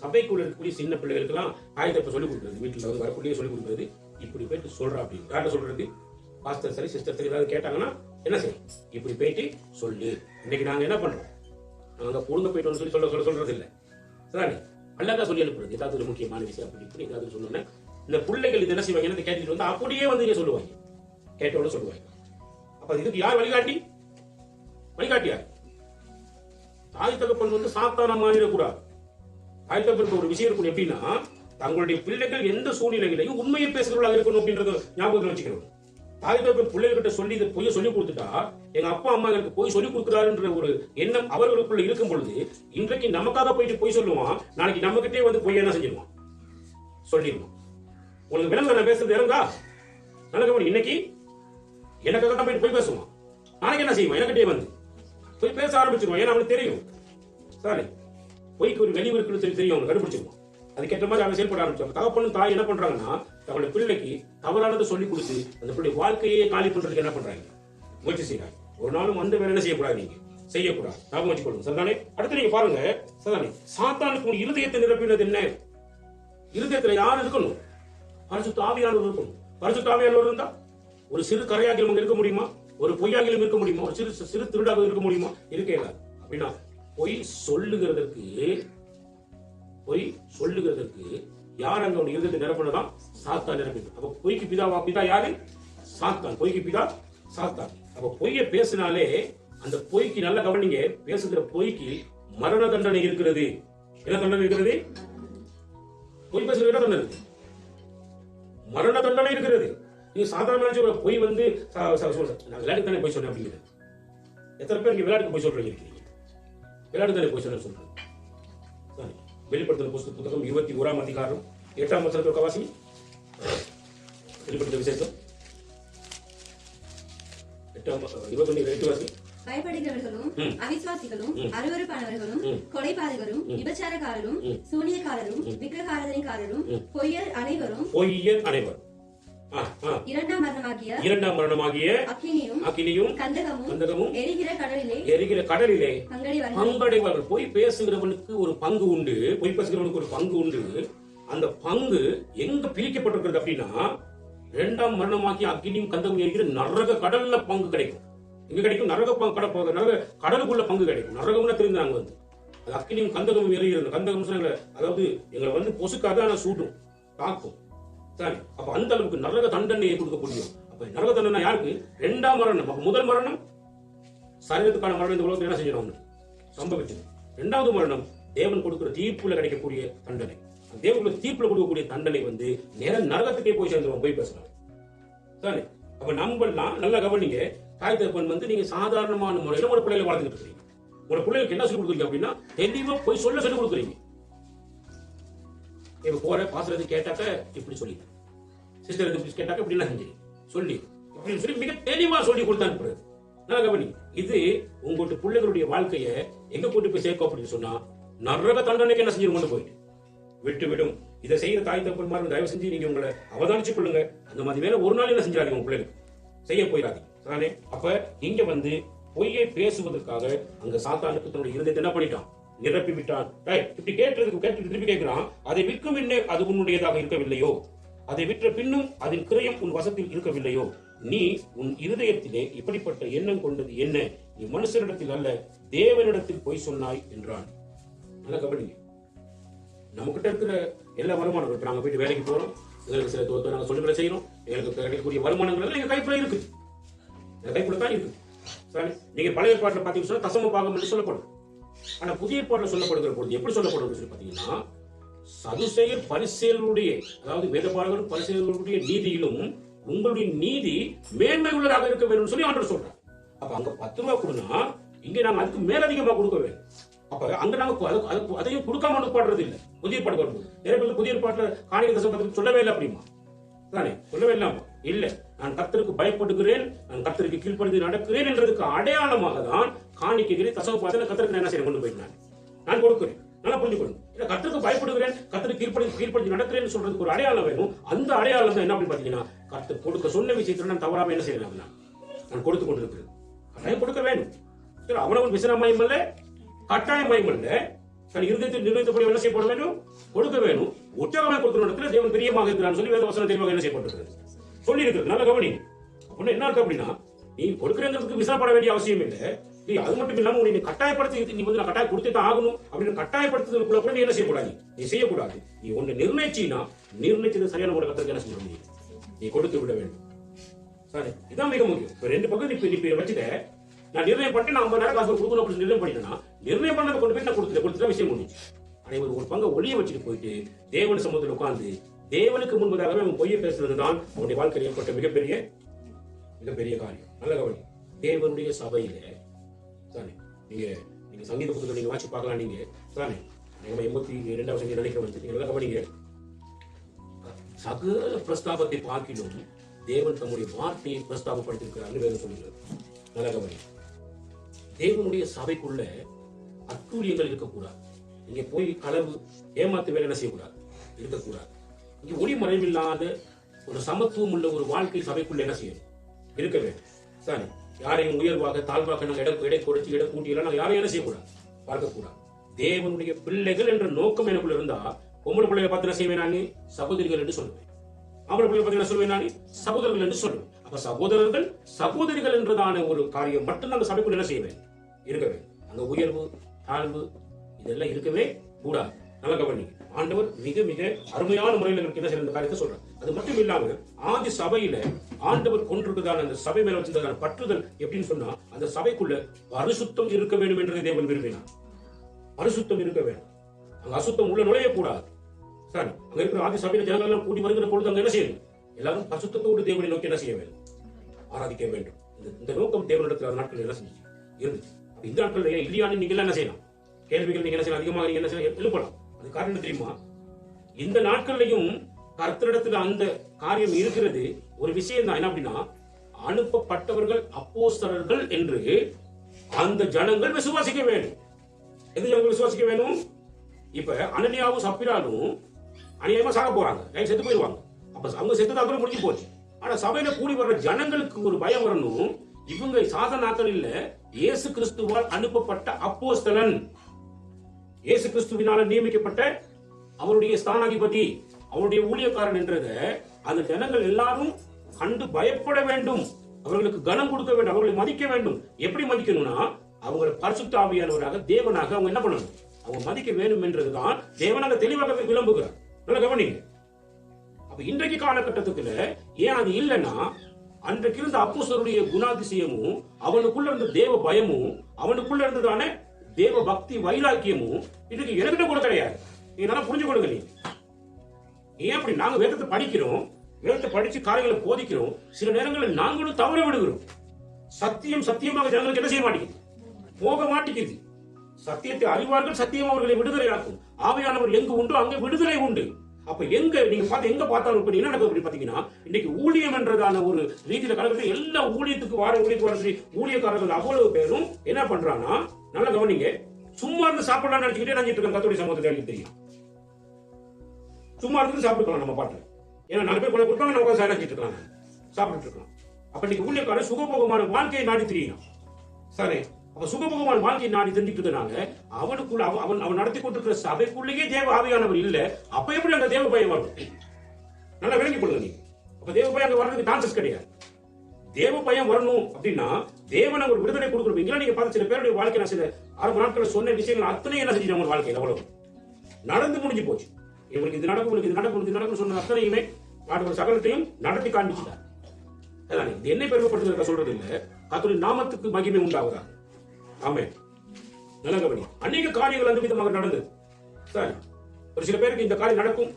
சபைக்குள்ள இருக்கக்கூடிய சின்ன பிள்ளைகளுக்கெல்லாம் ஆயுதத்தை சொல்லிக் கொடுக்குறது, வீட்டுல வந்து வரக்கூடிய சொல்லிக் கொடுக்குறது, இப்படி போயிட்டு சொல்றா அப்படின்னு யார்ட்ட சொல்றது? பாஸ்டர் சரி, சிஸ்டர் சரி, ஏதாவது கேட்டாங்கன்னா என்ன செய்யும்? இப்படி போயிட்டு சொல்லு. இன்னைக்கு நாங்க என்ன பண்றோம்? நாங்க பொழுங்க போயிட்டு சொல்லி சொல்றது இல்லை. சரிதானே? அல்லாத சொல்லி அனுப்புறது ஏதாவது ஒரு முக்கியமான விஷயம் அப்படி இப்படி ஏதாவது சொன்னோன்னே இந்த பிள்ளைகள் இது என்ன செய்வாங்க? கேட்டுட்டு வந்து அப்படியே வந்து சொல்லுவாங்க, கேட்டோட சொல்லுவாங்க. அப்ப இதுக்கு யார் வழிகாட்டி? வழிகாட்டியார் தாய் தகப்பன் வந்து சாத்தான மாறிடக்கூடாது. தாய் தகப்பனுக்கு ஒரு விஷயம் இருக்கணும். எப்படின்னா, தங்களுடைய பிள்ளைகள் எந்த சூழ்நிலையிலையும் உண்மையை பேசுகிறவர்களாக இருக்கணும் அப்படின்றத ஞாபகத்தில் வச்சுக்கணும். தாய் தகப்பன் பிள்ளைகிட்ட சொல்லி இதை பொய்ய சொல்லி கொடுத்துட்டா, எங்க அப்பா அம்மா எனக்கு போய் சொல்லி கொடுக்குறாருன்ற ஒரு எண்ணம் அவர்களுக்குள்ள இருக்கும் பொழுது, இன்றைக்கு நமக்காக போயிட்டு போய் சொல்லுவான், நாளைக்கு நம்ம கிட்டே வந்து போய் என்ன செஞ்சிருவான்? சொல்லிடுவான். உங்களுக்கு விலங்கு நான் பேசுறது இறங்கா நல்ல இன்னைக்கு எனக்காக தான் போயிட்டு போய் பேசுவான், நாளைக்கு என்ன செய்வான்? எனக்கிட்டே வந்து போய் பேச ஆரம்பிச்சிருவான். ஏன்னா அவனுக்கு தெரியும் சாரி பொய்க்கு ஒரு வெளிவு இருக்குன்னு தெரியும், அவனுக்கு கண்டுபிடிச்சிருவான். அதுக்கேற்ற மாதிரி அவன் செயல்பட ஆரம்பிச்சாங்க. தகப்பனும் தாய் என்ன பண்றாங்கன்னா, தங்களுடைய பிள்ளைக்கு தவறானதை சொல்லி கொடுத்து அந்த பிள்ளை வாழ்க்கையே காலி பண்றதுக்கு என்ன பண்றாங்க? முயற்சி செய்யறாங்க. ஒரு நாளும் வந்து வேற என்ன செய்யக்கூடாது, நீங்க செய்யக்கூடாது. ஞாபகம் வச்சுக்கொள்ளுங்க. சரிதானே? அடுத்து நீங்க பாருங்க, சரிதானே, சாத்தானுக்கு ஒரு இருதயத்தை நிரப்பினது என்ன? இருதயத்துல யார் இருக்கணும்? பரிசுத்த ஆவியானவர் இருக்கணும். பரிசுத்த ஆவியானவர் இருந்தா ஒரு சிறு கரையாகிலும் இருக்க முடியுமா? ஒரு பொய்யாகிலும் இருக்க முடியுமா? ஒரு சிறு திருடாக இருக்க முடியுமா? இருக்கே இல்லை. அப்படின்னா பொய் சொல்லுகிறதற்கு யார் அங்க ஒரு இருதயத்தை நிரப்பினதான்? சாத்தான் நிரப்பினது. அப்ப பொய்க்கு பிதா யாரு? சாத்தான். பொய்க்கு பிதா சாத்தான். அப்ப பொய்ய பேசினாலே அந்த பொய்க்கு நல்ல கவனிங்க, பேசுகிற பொய்க்கு மரண தண்டனை இருக்கிறது. என்ன தண்டனை இருக்கிறது? பொய் பேசுகிற என்ன தண்டனை இருக்கு? மரண தண்டனை இருக்கிறது. நீங்க சாதாரண பொய் வந்து நான் விளையாட்டு தானே போய் சொன்னேன் அப்படிங்கிறது. எத்தனை பேர் விளையாட்டுக்கு போய் சொல்றீங்க? விளையாட்டு தானே போய் சொல்றேன். வெளிப்படுத்தின புத்தகம் 21ஆம் அதிகாரம் 8ஆம் வசனத்தை வாசி. வெளிப்படுத்தின விசேஷம் 8 வாசி. பயப்படுகிறவர்களும் அவிசுவாசிகளும் அருவருப்பானவர்களும் கொலைபாதகரும் விபச்சாரக்காரரும் சூனியக்காரரும் விக்கிரகாராதனைக்காரரும் பொய்யர் அனைவரும் இரண்டாம் மரணமாகிய அக்கினியும் கந்தகமும் எரிகிற கடலிலே பங்கடைவார்கள். பொய் பேசுகிறவனுக்கு ஒரு பங்கு உண்டு. அந்த பங்கு எங்க பிரிக்கப்பட்டிருக்கிறது அப்படின்னா, இரண்டாம் மரணமாகிய அக்கினியும் கந்தகம் எரிகிற நரக கடல்ல பங்கு கிடைக்கும். எங்க கிடைக்கும்? நரக கடலுக்குள்ள பங்கு கிடைக்கும். நரகம்னு தெரிஞ்சாங்க வந்து அது அக்கினியும் கந்தகமும் எரிகிறது. கந்தகம் அதாவது எங்களை வந்து பொசுக்காக சூடும், தாக்கும். சரி, அப்ப அந்த அளவுக்கு நரக தண்டனையை கொடுக்கக்கூடிய. அப்ப நரக தண்டனை யாருக்கு? இரண்டாம் மரணம். அப்ப முதல் மரணம் சரீரத்துக்கான மரணம் இந்த உலகத்தில் என்ன செஞ்சிடும்? சம்பவிச்சது. இரண்டாவது மரணம் தேவன் கொடுக்கிற தீர்ப்புல கிடைக்கக்கூடிய தண்டனை. தேவன் தீர்ப்புல கொடுக்கக்கூடிய தண்டனை வந்து நேர நரகத்துக்கே போய் சேர்ந்துருவோம் போய் பேசுறாங்க. சரி, அப்ப நம்மளாம் நல்லா கவனிங்க. தாய் தகப்பன் வந்து நீங்க சாதாரணமான முறையில ஒரு பிள்ளைகளை வளர்த்துட்டு இருக்கீங்க. உங்க பிள்ளைகளுக்கு என்ன சொல்லி கொடுக்குறீங்க அப்படின்னா, தெளிவா போய் சொல்லி கொடுக்குறீங்க. இப்ப போற பாசுறது கேட்டாக்க இப்படி சொல்லி, சிஸ்டர் கேட்டாக்க இப்படி எல்லாம் செஞ்சு சொல்லி இப்படின்னு சொல்லி மிக தெளிவா சொல்லி கொடுத்தா அனுப்புறது. நல்லா கவனி. இது உங்களுடைய பிள்ளைகளுடைய வாழ்க்கைய எங்க கொண்டு போய் சேர்க்கும் அப்படின்னு சொன்னா, நரக தண்டனைக்கு என்ன செஞ்சிடும்? கொண்டு போயிட்டு விடும். இதை செய்யற தாய் தகப்பன்மார் தயவு செஞ்சு நீங்க உங்களை அவதானிச்சு கொள்ளுங்க. அந்த மாதிரி வேலை ஒரு நாள் என்ன செஞ்சாங்க உங்க பிள்ளைகளுக்கு செய்ய போயிடாதீங்க. தானே? அப்ப இங்க வந்து பொய்யை பேசுவதற்காக அங்க சாத்தானுக்கு தன்னுடைய இருதயத்தை என்ன பண்ணிட்டான்? நிரப்பி விட்டான். இப்படி கேட்டு திருப்பி கேட்கிறான், அதை விற்கும் என்ன அது உன்னுடையதாக இருக்கவில்லையோ? அதை விற்ற பின்னும் அதன் கிரயம் உன் வசத்தில் இருக்கவில்லையோ? நீ உன் இருதயத்திலே இப்படிப்பட்ட எண்ணம் கொண்டது என்ன? நீ மனுஷனிடத்தில் அல்ல தேவனிடத்தில் பொய் சொன்னாய் என்றான். நல்ல கவனிங்க. நம்ம கிட்ட இருக்கிற எல்லா வருமானங்கள், நாங்க போயிட்டு வேலைக்கு போறோம், எங்களுக்கு சில நாங்க சொல்லுகளை செய்யறோம், எங்களுக்கு கிடைக்கக்கூடிய வருமானங்கள் எல்லாம் எங்க கைக்குள்ள இருக்கு. கைக்குள்ள தான் இருக்கு. நீங்க பழைய ஏற்பாட்டில் பாத்தீங்கன்னா சொன்னா தசம பாகம் என்று சொல்லப்படும். ஆனா புதிய ஏற்பாட்டில் சொல்லப்படுகிற பொழுது எப்படி சொல்லப்படுறது சொல்லி பாத்தீங்கன்னா, சதுசேயர் பரிசேயர்களுடைய, அதாவது வேதபாரகரும் பரிசேயர்களுடைய நீதியிலும் உங்களுடைய நீதி மேன்மை உள்ளதாக இருக்க வேண்டும் சொல்லி ஆண்டவர் சொல்றார். அப்ப அங்க 10 ரூபாய் கொடுனா இங்க நாங்க அதுக்கு மேலதிகமா கொடுக்க வேண்டும். அப்ப அங்க நாங்க அதையும் கொடுக்காம பாடுறது இல்ல. புதிய பாட்டு வரும்போது நிறைய பேர் புதிய பாட்டுல காணிக்கை தசமத்தை சொல்லவே இல்லை அப்படிமா தானே, சொல்லவே இல்லாம இல்ல. நான் கர்த்தருக்கு பயப்படுகிறேன், நான் கர்த்தருக்கு கீழ்ப்படிந்து நடக்கிறேன் என்றதுக்கு அடையாளமாக தான் காணிக்கைகளை தசம பாத்திர கர்த்தருக்கு நான் என்ன செய்ய கொண்டு போயிட்டேன், நான் கொடுக்கிறேன். நல்லா புரிஞ்சுக்கணும். கர்த்தருக்கு பயப்படுகிறேன், கர்த்தருக்கு கீழ்ப்படிந்து நடக்கிறேன் சொல்றதுக்கு ஒரு அடையாளம் வேணும். அந்த அடையாளம் தான் என்ன அப்படின்னு பாத்தீங்கன்னா, கர்த்தர் கொடுக்க சொன்ன விஷயத்துல நான் தவறாம என்ன செய்யறேன், நான் கொடுத்து கொண்டிருக்கிறேன். கட்டாயம் கொடுக்க வேணும். அவனவன் விசனமயம் அல்ல, கட்டாயமயம் அல்ல. தன் இருதயத்தில் நிர்ணயித்தபடி என்ன செய்யப்பட வேண்டும், கொடுக்க வேணும். உற்சாகமாக கொடுக்கிற இடத்துல தேவன் பிரியமாக இருக்கிறான்னு சொல்லி வேத வசனம் தெளிவாக என்ன செய்யப்பட்டிருக்கிறது, சொல்லி இருக்கிறது. நல்ல கவனி. அப்படின்னு என்ன இருக்கு அப்படின்னா, நீ கொடுக்கிறதுக்கு விசாரப்பட வேண்டிய அவசியம் இல்லை. நீ அது மட்டும் இல்லாம நீ கட்டாயப்படுத்தி நீ வந்து நான் கட்டாயம் கொடுத்து தான் ஆகணும் அப்படின்னு கட்டாயப்படுத்துறதுக்குள்ள கூட நீ என்ன செய்யக்கூடாது, நீ செய்யக்கூடாது. நீ ஒண்ணு நிர்ணயிச்சினா நிர்ணயிச்சது சரியான ஒரு கருத்துக்கு என்ன செய்ய முடியும், நீ கொடுத்து விட வேண்டும். சரி, இதான் மிக முக்கியம். இப்ப 2 பக்கம் இப்ப வச்சுட்ட, நான் நிர்ணயம் பண்ணிட்டு நான் 50,000 காசு கொடுக்கணும் அப்படின்னு நிர்ணயம் பண்ணிட்டேன்னா, நிர்ணயம் பண்ணதை கொண்டு போய் நான் கொடுத்துட்டேன், விஷயம் முடிஞ்சு. ஆனால் ஒரு பங்கை ஒளிய வச்சுட்டு போயிட்டு தேவன் சமூகத்தில் உட்கார்ந்து தேவனுக்கு முன்பதாகவே அவன் பொய்ய பேசுறதுதான் அவனுடைய வாழ்க்கையில் ஏற்பட்ட மிகப்பெரிய காரியம். நல்ல கவனி. தேவனுடைய சபையில தானே நீங்க சங்கீத புத்தகத்தை நீங்க வாட்சி பார்க்கலாம். நீங்க தானே 82வது சங்கீதம் நினைக்க வந்து நீங்க நல்லா கவனிங்க. சகல பிரஸ்தாபத்தை பார்க்கிலும் தேவன் தம்முடைய வார்த்தையை பிரஸ்தாபப்படுத்திருக்கிறார் வேறு சொல்லுகிறது. நல்ல கவனி. தேவனுடைய சபைக்குள்ள அட்டூழியங்கள் இருக்கக்கூடாது. இங்க போய் களவு ஏமாத்து வேலை என்ன செய்யக்கூடாது, இருக்கக்கூடாது. இங்க ஒளி மறைவில்லாத ஒரு சமத்துவம் உள்ள ஒரு வாழ்க்கை சபைக்குள்ள என்ன செய்யணும், இருக்க வேண்டும். சரி, யாரையும் உயர்வாக தாழ்வாக நாங்கள் இடை கொடுத்து இடம் கூட்டியெல்லாம் நாங்கள் யாரையும் என்ன செய்யக்கூடாது, பார்க்கக்கூடாது. தேவனுடைய பிள்ளைகள் என்ற நோக்கம் எனக்குள்ள இருந்தா பொம்பளை பிள்ளைகளை பார்த்து என்ன செய்வேன், நான் சகோதரிகள் என்று சொல்லுவேன். ஆம்பளை பிள்ளைகளை பார்த்து என்ன சொல்வேன், நான் சகோதரர்கள் என்று சொல்லுவேன். அப்ப சகோதரர்கள் சகோதரிகள் என்றதான ஒரு காரியம் மட்டும் அந்த சபைக்குள்ள என்ன செய்வேன், இருக்கவே. அங்க உயர்வு தாழ்வு இதெல்லாம் இருக்கவே கூடாது. நல்ல கவனி. ஆண்டவர் மிக மிக அருமையான முறையில் எனக்கு என்ன செய்ய காரியத்தை சொல்றார். அது மட்டும் இல்லாம ஆதி சபையில ஆண்டவர் கொண்டிருக்கிறதான அந்த சபை மேல வச்சிருந்ததான பற்றுதல் எப்படின்னு சொன்னா, அந்த சபைக்குள்ள பரிசுத்தம் இருக்க வேண்டும் என்றதை தேவன் விரும்பினார். பரிசுத்தம் இருக்க வேண்டும். அங்க அசுத்தம் உள்ள நுழையக்கூடாது. சரி, அங்க இருக்கிற ஆதி சபையில ஜனங்கள் எல்லாம் கூடி வருகிற பொழுது அங்க என்ன செய்யணும், எல்லாரும் பரிசுத்தத்தோடு தேவனை நோக்கி என்ன செய்ய வேண்டும், ஆராதிக்க வேண்டும். இந்த நோக்கம் தேவனிடத்தில் அந்த நாட்கள் என்ன செஞ்சு இருந்துச்சு. இந்த நாட்கள் இல்லையான்னு நீங்க என்ன செய்யலாம், கேள்விகள் நீங்க என்ன செய்யலாம், அதிகமாக நீங்க என்ன செய்யலாம், எழுப்பலாம். அது காரணம் தெரியுமா, இந்த நாட்கள்லையும் கர்த்தரிடத்துல அந்த காரியம் இருக்கிறது. ஒரு விஷயம் தான் என்ன அப்படின்னா, அனுப்பப்பட்டவர்கள் அப்போஸ்தலர்கள் என்று அந்த ஜனங்கள் விசுவாசிக்க வேண்டும். எந்த ஜனங்கள் விசுவாசிக்க வேணும்? இப்ப அனனியாவும் சப்பிராலும் அநியாயமா சாக போறாங்க, செத்து போயிருவாங்க. அப்ப அவங்க செத்துதான் கூட முடிஞ்சு போச்சு. ஆனா சபையில கூடி வர்ற ஜனங்களுக்கு ஒரு பயம் வரணும். இவங்க சாதனாக்கள் இல்ல, இயேசு கிறிஸ்துவால் அனுப்பப்பட்ட அப்போஸ்தலன், இயேசு கிறிஸ்துவினால நியமிக்கப்பட்ட அவருடைய ஸ்தானாதிபதி, அவருடைய ஊழியக்காரன் என்றத அந்த ஜனங்கள் எல்லாரும் கண்டு பயப்பட வேண்டும். அவர்களுக்கு கனம் கொடுக்க வேண்டும், அவர்களை மதிக்க வேண்டும். எப்படி மதிக்கணும்னா, அவங்களை பரிசுத்த ஆவியானவராக தேவனாக அவங்க என்ன பண்ணணும், அவங்க மதிக்க வேண்டும் என்றதுதான் தேவனாக தெளிவாக விளம்புகிறார். நல்ல கவனிங்க. அப்ப இன்றைக்கு காலகட்டத்துக்குள்ள ஏன் அது இல்லைன்னா, அன்றைக்கு இருந்த அப்போஸ்தலருடைய குணாதிசயமும் அவனுக்குள்ள இருந்த தேவ பயமும் அவனுக்குள்ள இருந்ததான தேவ பக்தி வைராக்கியமும் இதுக்கு எனக்கிட்ட கூட கிடையாது. நீங்க புரிஞ்சு கொடுங்க. நீங்க ஏன் அப்படி, நாங்க வேதத்தை படிக்கிறோம், வேதத்தை படிச்சு காரியங்களை போதிக்கிறோம். சில நேரங்களில் நாங்களும் தவற விடுகிறோம். சத்தியம் சத்தியமாக ஜனங்களுக்கு என்ன செய்ய மாட்டேங்குது, போக மாட்டேங்குது. சத்தியத்தை அறிவார்கள், சத்தியம் அவர்களை விடுதலை ஆக்கும். ஆவியானவர் எங்கு உண்டோ அங்கே விடுதலை உண்டு. அப்ப எங்க நீங்க பார்த்து எங்க பார்த்தாலும் இப்ப என்ன நடக்குது பாத்தீங்கன்னா, இன்னைக்கு ஊழியம் என்றதான ஒரு ரீதியில கலந்து எல்லா ஊழியத்துக்கு ஊழியக்காரர்கள் அவ்வளவு பேரும் என்ன பண்றாங்கன்னா, நல்லா கவனிங்க, சும்மா இருந்து சாப்பிடலாம் நினைச்சுக்கிட்டே நினைச்சிட்டு இருக்கோம். கத்தோடைய சமூகத்தை எனக்கு தெரியும், சும்மா இருந்து சாப்பிட்டுக்கலாம் நம்ம பாட்டு. ஏன்னா 4 பேர் கொடுப்பாங்க, நம்ம நினைச்சிட்டு இருக்காங்க, சாப்பிட்டு இருக்கலாம். அப்ப இன்னைக்கு ஊழியக்காரர் சுகபோகமான வாழ்க்கையை நாடி தெரியும். சரி, அப்ப சுகபோகமான வாழ்க்கையை நாடி தெரிஞ்சுக்கிறதுனால அவனுக்குள்ள அவன் நடத்தி கொண்டிருக்கிற சபைக்குள்ளேயே தேவ ஆவியானவர் இல்ல. அப்ப எப்படி அங்க தேவ பயம் வரும்? நல்லா விளங்கி கொள்ளுங்க. நீங்க அப்ப தேவ பயம் அங்க வர்றதுக்கு சான்சஸ் கிடையாது. தேவ பயம் வரணும் அப்படின்னா தேவன் ஒரு விடுதலை கொடுக்கணும். இங்க நீங்க பார்த்து சில பேருடைய வாழ்க்கை, நான் சில ஆரம்ப நாட்கள் சொன்ன விஷயங்கள் அத்தனை என்ன செஞ்சு அவங்க வாழ்க்கையில் அவ்வளவு நடந்து முடிஞ்சு போச்சு. இவங்களுக்கு இது நடக்கும், இது நடக்கும், இது நடக்கும் சொன்ன அத்தனையுமே ஆண்டவர் சகலத்தையும் நடத்தி காண்பிச்சுட்டார். இது என்னை பெருமைப்படுத்துவதற்காக சொல்றது இல்ல, கர்த்தருடைய நாமத்துக்கு மகிமை உண்டாகுதா. ஆமென். நல்ல கவனி. அநேக காரியங்கள் அந்த விதமாக நடந்தது. சரி, ஒரு சில பேருக்கு இந்த காரியம் நடக்கும்,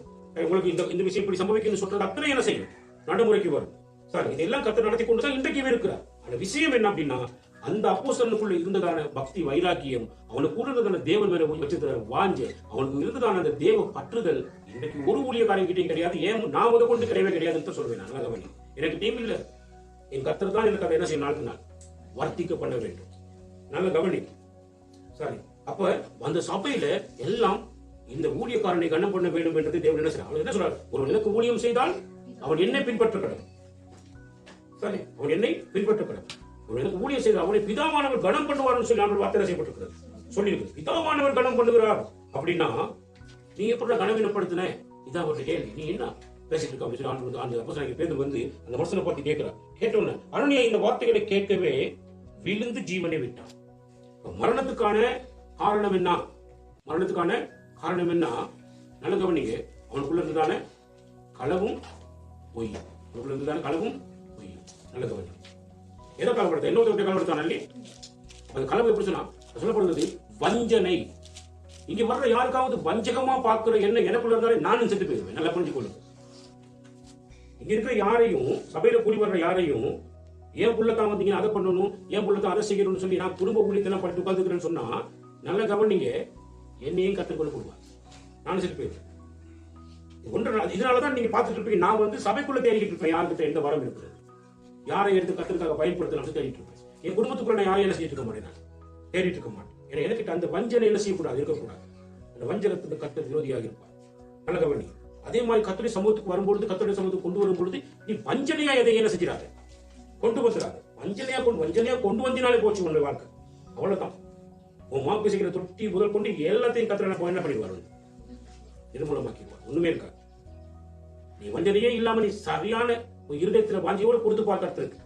உங்களுக்கு இந்த விஷயம் இப்படி சம்பவிக்கும் சொல்றது அத்தனை என்ன செய்யும், நடைமுறைக்கு வரும். சார், இதெல்லாம் கர்த்தர் நடத்தி கொண்டுதான் இன்றைக்கு இருக்கிறார். அந்த விஷயம் என்ன அப்படின்னா, அந்த அப்போஸ்தலனுக்குள்ள இருந்ததான பக்தி வைராக்கியம், அவனுக்கு கூட இருந்ததான தேவன் மேல வச்சிருந்த வாஞ்சை, அவனுக்கு இருந்ததான அந்த தேவ பற்றுதல் இன்னைக்கு ஒரு ஊழியக்காரன் கிட்டையும் கிடையாது. ஏன் நான் உத கொண்டு கிடையவே கிடையாதுன்னு சொல்லுவேன். நல்லா கவனி, எனக்கு டீம் இல்ல, என் கர்த்தர் தான் எனக்கு அதை என்ன செய்ய நாளுக்கு நாள் வர்த்திக்க பண்ண வேண்டும். நல்ல கவனி. சரி, அப்ப அந்த சபையில எல்லாம் இந்த ஊழியக்காரனை கண்ணம் பண்ண வேண்டும் என்றது தேவன் என்ன செய்யறார்? அவர் என்ன சொல்றார்? ஒரு எனக்கு ஊழியம் செய்தால் அவன் என்னை பின்பற்ற கடவுள். சரி, அவன் என்னை பின்பற்ற கடவுள். ஒரு எனக்கு ஊழியம் செய்தால் அவனை பிதாவானவர் கனம் பண்ணுவார்னு சொல்லி நான் வார்த்தை செய்யப்பட்டிருக்கிறது. சொல்லியிருக்கு, பிதாவானவர் கனம் பண்ணுகிறார். அப்படின்னா நீ எப்படி கனவீனப்படுத்தின? இதான் அவருடைய கேள்வி. நீ என்ன பேசிட்டு இருக்க அப்படின்னு சொல்லி அந்த அப்போஸ்தலனாகிய பேதுரு வந்து அந்த மனுஷனை பத்தி கேட்கிறார். கேட்டோன்னு அனனியா இந்த வார்த்தைகளை கேட்கவே விழுந்து ஜீவனை விட்டான். மரணத்துக்கான காரணம் என்ன? மரணத்துக்கான காரணம் என்ன? நல்ல கவனிங்க. அவனுக்குள்ள இருந்ததான களவும் பொய். அவனுக்குள்ள இருந்ததான களவும் பொய். நல்ல கவனி. எதை களப்படுத்த? இன்னொருத்தருடைய களப்படுத்தான் அல்லி. அந்த களவு எப்படி சொன்னா சொல்லப்படுறது? வஞ்சனை. இங்க வர்ற யாருக்காவது வஞ்சகமா பார்க்கிற என்ன எனக்குள்ள இருந்தாலே நானும் செத்து போயிருவேன். நல்லா புரிஞ்சுக்கொள்ளுங்க. இங்க இருக்கிற யாரையும், சபையில கூடி வர்ற யாரையும், ஏன் புள்ளத்தான் வந்தீங்க அதை பண்ணணும், ஏன் புள்ளத்தான் அதை செய்யணும்னு சொல்லி நான் குடும்ப ஊழியத்தெல்லாம் படித்து உட்காந்துக்கிறேன்னு சொன்னா நல்ல கவனிங்க, என்னையும் கற்றுக்கொள்ள போடுவார். நானும் செத்து போயிருவேன். இதனாலதான் நீங்க பார்த்துட்டு இருப்பீங்க, நான் வந்து சபைக்குள்ள தேடிக்கிட்டு இருப்பேன் யாருக்கிட்ட எந்த வரம் இருக்குது, யாரை எடுத்து கத்திற்காக பயன்படுத்தலாம் தேடிட்டு இருப்பேன். என் குடும்பத்துக்குள்ள நான் யாரையும் என்ன செய்யிட்டு இருக்க மாட்டேன், நான் தேடிட்டு இருக்க மாட்டேன். ஏன்னா எனக்கு அந்த வஞ்சனை என்ன செய்யக்கூடாது, இருக்கக்கூடாது. அந்த வஞ்சகத்துக்கு கர்த்தர் விரோதியாக இருப்பார். நல்ல கவனி. அதே மாதிரி கர்த்தருடைய சமூகத்துக்கு வரும்பொழுது, கர்த்தருடைய சமூகத்துக்கு கொண்டு வரும்பொழுது நீ வஞ்சனையா எதை என்ன செஞ்சிடாத, கொண்டு வந்துடாது. வஞ்சனையா கொண்டு வந்தினாலே போச்சு உன்னுடைய வாழ்க்கை. அவ்வளவுதான். உன் மாக்கு செய்கிற தொட்டி முதல் கொண்டு எல்லாத்தையும் கர்த்தர் என்ன பண்ணிடுவார், நிர்மூலமாக்கிடுவார். ஒண்ணுமே இருக்காது. நீ வஞ்சனையே இல்லாம நீ சரியான இருதயத்துல வாஞ்சியோட கொடுத்து பார்க்கறதுக்கு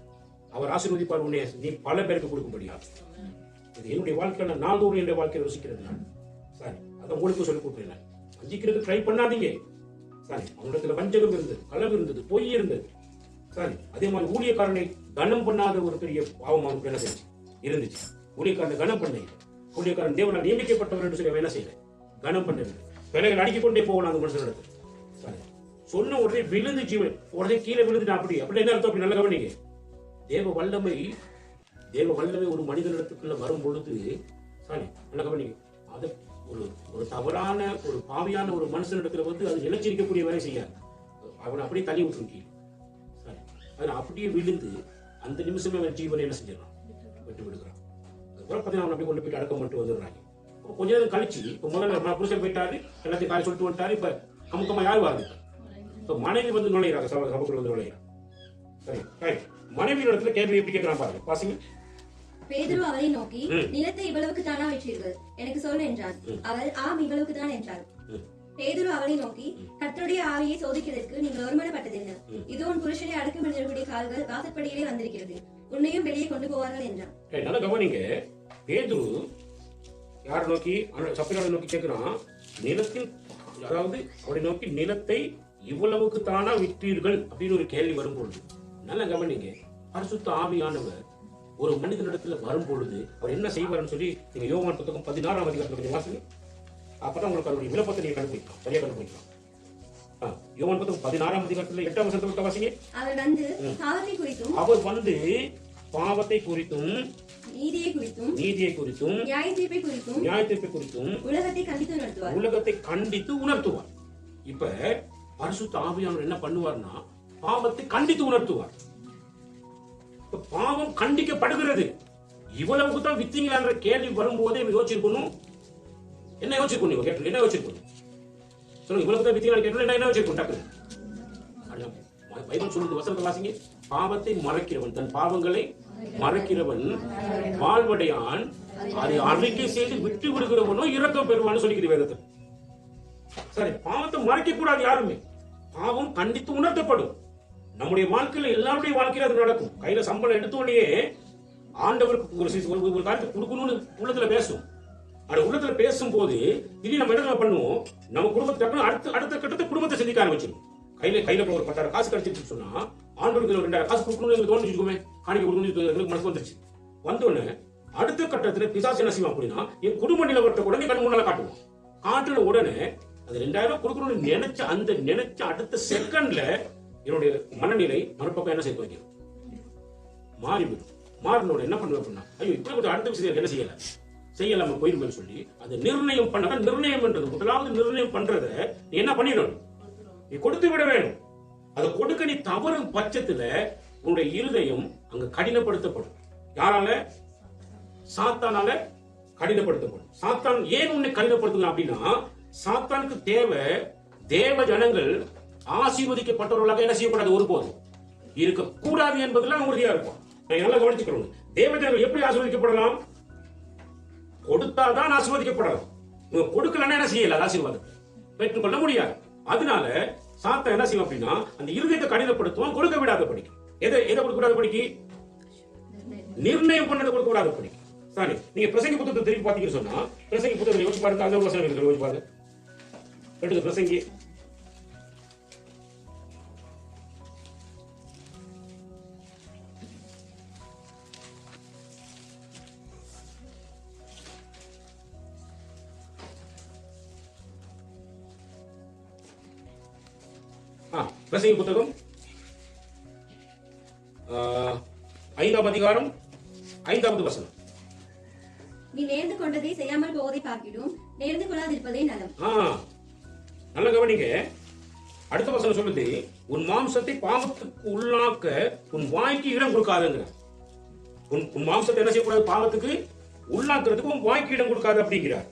அவர் ஆசீர்வதிப்பார் உன்னை. நீ பல பேருக்கு கொடுக்கும்படியா. இது என்னுடைய வாழ்க்கையில நாள்தோறும் என்னுடைய வாழ்க்கையை ருசிக்கிறது நான். சரி, அதை உங்களுக்கு சொல்லிக் கொடுக்குறேன். வஞ்சிக்கிறது ட்ரை பண்ணாதீங்க. சரி, அவங்களிடத்துல வஞ்சகம் இருந்தது, களவு இருந்தது, பொய் இருந்தது. சரி, அதே மாதிரி ஊழியக்காரனை கனம் பண்ணாத ஒரு பெரிய பாவம் அவனுக்கு என்ன செய்ய இருந்துச்சு. ஊழியக்காரனை கனம் பண்ண, ஊழியக்காரன் தேவனால் நியமிக்கப்பட்டவர் என்று சொல்லி என்ன செய்யல, கனம் பண்ணவில்லை. பிள்ளைகள் அடிக்கிக் கொண்டே போகணும் அந்த மனுஷன். சரி, சொன்ன உடனே விழுந்து ஜீவன் உடனே கீழே விழுந்துட்டு அப்படி என்ன அர்த்தம்? அப்படி நல்ல கவனிங்க. தேவ வல்லமை ஒரு மனிதனிடத்துக்குள்ள வரும் பொழுது, சரி நல்ல கவனிங்க, அது ஒரு தவறான ஒரு பாவியான ஒரு மனுஷனிடத்துல வந்து அது நிலைச்சிருக்கக்கூடிய வேலை செய்யாது. அவனை அப்படியே தள்ளி விட்டுருக்கீங்க. சரி, அது அப்படியே விழுந்து அந்த நிமிஷமே அவன் ஜீவனை என்ன செஞ்சிடறான், விட்டு விடுகிறான். அதுக்கப்புறம் பார்த்தீங்கன்னா அவன் அப்படி கொண்டு போயிட்டு அடக்கம் பண்ணிட்டு வந்துடுறாங்க. கொஞ்ச நேரம் கழிச்சு இப்ப முதல்ல புருஷன் போயிட்டாரு, எல்லாத்தையும் காலை சொல்லிட்டு வந்துட்டாரு. இப்ப கமுக்கமா யார் வருது? இப்ப மனைவி வந்து நுழையிறாங்க, சபைக்குள்ள வந்து நுழையிறாங்க. சரி, மனைவி இடத்துல கேள்வி எப்படி கேட்கிறான் பாருங்க, வாசிங்க. பேதுரு அவரை நோக்கி, நிலத்தை இவ்வளவுக்கு தானா வெற்றீர்கள், எனக்கு சொல் என்றான். அவள், ஆம் இவ்வளவுக்கு தான் என்றாள். பேதுரு அவரை நோக்கி, கர்த்தருடைய ஆவியை சோதிக்கிறதற்கு நீங்கள் ஒருமனப்பட்டதென்ன? இதோ உன் புருஷனை அடக்க மனிதர்களுடைய கால்கள் வாசற்படியிலே வந்திருக்கிறது, உன்னையும் வெளியே கொண்டு போவார்கள் என்றான். நல்லா கவனிங்க. பேதுரு யாரை நோக்கி, சபையாரை நோக்கி கேட்கிறான், நிலத்தில், அதாவது அவரை நோக்கி நிலத்தை இவ்வளவுக்கு தானா விற்றீர்கள் அப்படின்னு ஒரு கேள்வி வரும்பொழுது நல்ல கவனிங்க. பரிசுத்த ஆவியானவர் ஒரு மனிதனிடத்துல வரும் பொழுது அவர் என்ன செய்வார்னு சொல்லி நீங்க யோவான் புத்தகம் 16ஆம் அதிகாரத்துல கொஞ்சம் வாசிங்க. அப்பதான் உங்களுக்கு அவருடைய விளப்பத்தை நீங்க கண்டுபிடிக்கலாம், சரியா கண்டுபிடிக்கலாம். யோவான் புத்தகம் 16ஆம் அதிகாரத்துல 8ஆம் வசனத்தை வாசிங்க. அவர் வந்து பாவத்தை குறித்தும் நீதியை குறித்தும் நியாயத்தீர்ப்பை குறித்தும் உலகத்தை கண்டித்து உணர்த்துவார். இப்ப பரிசுத்த ஆவியானவர் என்ன பண்ணுவார்னா பாவத்தை கண்டித்து உணர்த்துவார். பாவம் கண்டிக்கப்படுகிறது. இவ்வளவுக்கு தான் வித்தீங்களான்ற கேள்வி வரும்போதே யோசிச்சிருக்கணும். என்ன யோசிச்சிருக்கணும்? என்ன யோசிச்சிருக்கணும் சொல்லுங்க. இவ்வளவு தான் வித்தீங்களா கேட்கணும், என்ன யோசிச்சிருக்கணும்? பைபிள் சொல்லுது, வசனத்தை வாசிங்க. பாவத்தை மறைக்கிறவன், தன் பாவங்களை மறைக்கிறவன் வாழ்வடையான், அதை அறிக்கை செய்து விட்டு விடுகிறவனோ இரக்கம் பெறுவான்னு சொல்லிக்கிற வேதத்தில். சரி, பாவத்தை மறைக்க கூடாது யாருமே. பாவம் கண்டித்து உணர்த்தப்படும். நம்முடைய வாழ்க்கையில எல்லாருடைய வாழ்க்கையில அது நடக்கும். கையில சம்பளம் எடுத்தோடனே ஆண்டவருக்கு ஒரு காரியத்தை கொடுக்கணும்னு உள்ளத்துல பேசும். அது உள்ளத்துல பேசும்போது இது நம்ம என்ன பண்ணுவோம், நம்ம குடும்பத்தை அடுத்த கட்டத்தை குடும்பத்தை சிந்திக்க ஆரம்பிச்சிடும். கையில ஒரு 10,000 காசு கிடைச்சிருச்சு சொன்னா ஆண்டவருக்கு 2,000 காசு கொடுக்கணும்னு தோணுச்சுக்குமே, காணிக்க கொடுக்கணும்னு மனசு வந்துருச்சு. வந்தோடனே அடுத்த கட்டத்துல பிசாசு என்ன செய்வோம் அப்படின்னா, என் குடும்ப நிலவரத்தை உடனே கண் முன்னால காட்டுவோம். காட்டுன உடனே அது 2,000 கொடுக்கணும்னு நினைச்ச அடுத்த செகண்ட்ல என்னுடைய மனநிலை மறுபக்கம் என்ன செய்ய வைக்கும், மாறினோட என்ன பண்ணுவேன் அப்படின்னா, ஐயோ இப்படி கொஞ்சம் அடுத்த விஷயத்துக்கு என்ன செய்யலாம போயிருமேன்னு சொல்லி அது நிர்ணயம் பண்ணதான். நிர்ணயம் பண்றது, முதலாவது நிர்ணயம் பண்றத நீ என்ன பண்ணிடணும், நீ கொடுத்து விட வேணும். அதை கொடுக்க நீ தவறும் பட்சத்துல உன்னுடைய இருதயம் அங்க கடினப்படுத்தப்படும். யாரால? சாத்தானால கடினப்படுத்தப்படும். சாத்தான் ஏன் உன்னை கடினப்படுத்துங்க அப்படின்னா, சாத்தானுக்கு தேவை தேவ ஜனங்கள் ஆசீர்வதிக்கப்பட்டவர்களாக என்ன செய்யக்கூடாது, ஒருபோதும் இருக்கக்கூடாது என்பதுல உறுதியா இருக்கும். நல்லா கவனிச்சுக்கிறோம். தேவ ஜனங்கள் எப்படி ஆசீர்வதிக்கப்படலாம்? கொடுத்தாதான் ஆசீர்வதிக்கப்படலாம். கொடுக்கலன்னா என்ன செய்யல, ஆசீர்வாதம் பெற்றுக்கொள்ள முடியாது. அதனால சாத்தான் என்ன செய்யும் அப்படின்னா, அந்த இருதயத்தை கடினப்படுத்துவான், கொடுக்க விடாத படிக்கு. எதை கொடுக்க விடாத படிக்கு? நிர்ணயம் பண்ணதை கொடுக்க விடாத படிக்கு. சரி, நீங்க பிரசங்கி புத்தகத்தை திருப்பி பாத்தீங்கன்னு சொன்னா, பிரசங்கி புத்தகத்தை யோசிச்சு பாருங்க. அந்த வசனம் யோசிச்சு பாருங்க. எடுத்து பிரசங்கி பிரசங்கி புத்தகம் 5ஆம் அதிகாரம் 5வது வசனம். நீ நேர்ந்து கொண்டதை செய்யாமல் போவதை பார்க்கிடும், நேர்ந்து கொள்ளாதிருப்பதே நலம். நல்ல கவனிங்க. அடுத்த வசனம் சொல்லுது, உன் மாம்சத்தை பாவத்துக்கு உள்ளாக்க உன் வாய்க்கு இடம் கொடுக்காதுங்கிற. உன் மாம்சத்தை என்ன செய்யக்கூடாது, பாவத்துக்கு உள்ளாக்குறதுக்கு உன் வாய்க்கு இடம் கொடுக்காது அப்படிங்கிறார்.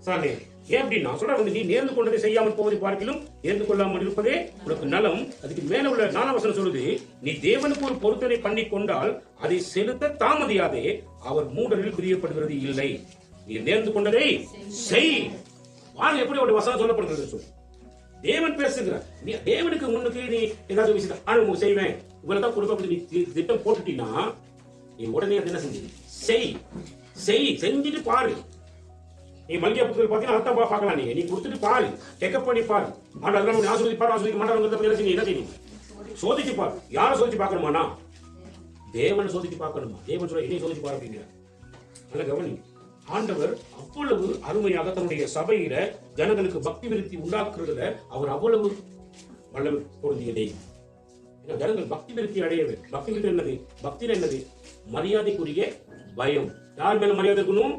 சாரி, ஏன் அப்படின்னா சொல்ற, நீ நேர்ந்து கொண்டதை செய்யாமல் போவதை பார்க்கிலும் நேர்ந்து கொள்ளாமல் இருப்பதே உனக்கு நலம். அதுக்கு மேல உள்ள 4ஆம் வசனம் சொல்லுது, நீ தேவனுக்கு ஒரு பொருத்தனை பண்ணி கொண்டால் அதை செலுத்த தாமதியாதே, அவர் மூடரில் பிரியப்படுகிறது இல்லை. நீ நேர்ந்து கொண்டதை செய். வாங்க, எப்படி ஒரு வசனம் சொல்லப்படுகிறது சொல்லு. தேவன் பேசுகிறார். நீ தேவனுக்கு முன்னுக்கு நீ ஏதாவது விஷயம் உங்களுக்கு செய்வேன், உங்களை தான் கொடுக்க நீ திட்டம் போட்டுட்டீங்கன்னா நீ உடனே என்ன செய். செஞ்சுட்டு பாரு. நீ மல்லிகை புத்தகத்தில் பார்த்தீங்கன்னா அர்த்தம் பார்க்கலாம். நீ கொடுத்துட்டு பாரு, செக்அப் பண்ணி பாரு. அதெல்லாம் ஆஸ்வதிப்பாரு, ஆஸ்வதிக்க மாட்டாங்க. என்ன செய்யும், சோதிச்சு பாரு. யாரை சோதிச்சு பார்க்கணுமாண்ணா? தேவனை சோதிச்சு பார்க்கணுமா? தேவன் சொல்ல இதை சோதிச்சு பாரு அப்படிங்கிற. நல்ல கவனி. ஆண்டவர் அவ்வளவு அருமையாக தன்னுடைய சபையில ஜனங்களுக்கு பக்தி விருத்தி உண்டாக்குறதுல அவர் அவ்வளவு வல்லமை பொருந்தியதே. ஜனங்கள் பக்தி விருத்தி அடையவே. பக்தி விருத்தி என்னது? பக்தி என்னது? மரியாதைக்குரிய பயம். யார் மேல மரியாதை இருக்கணும்?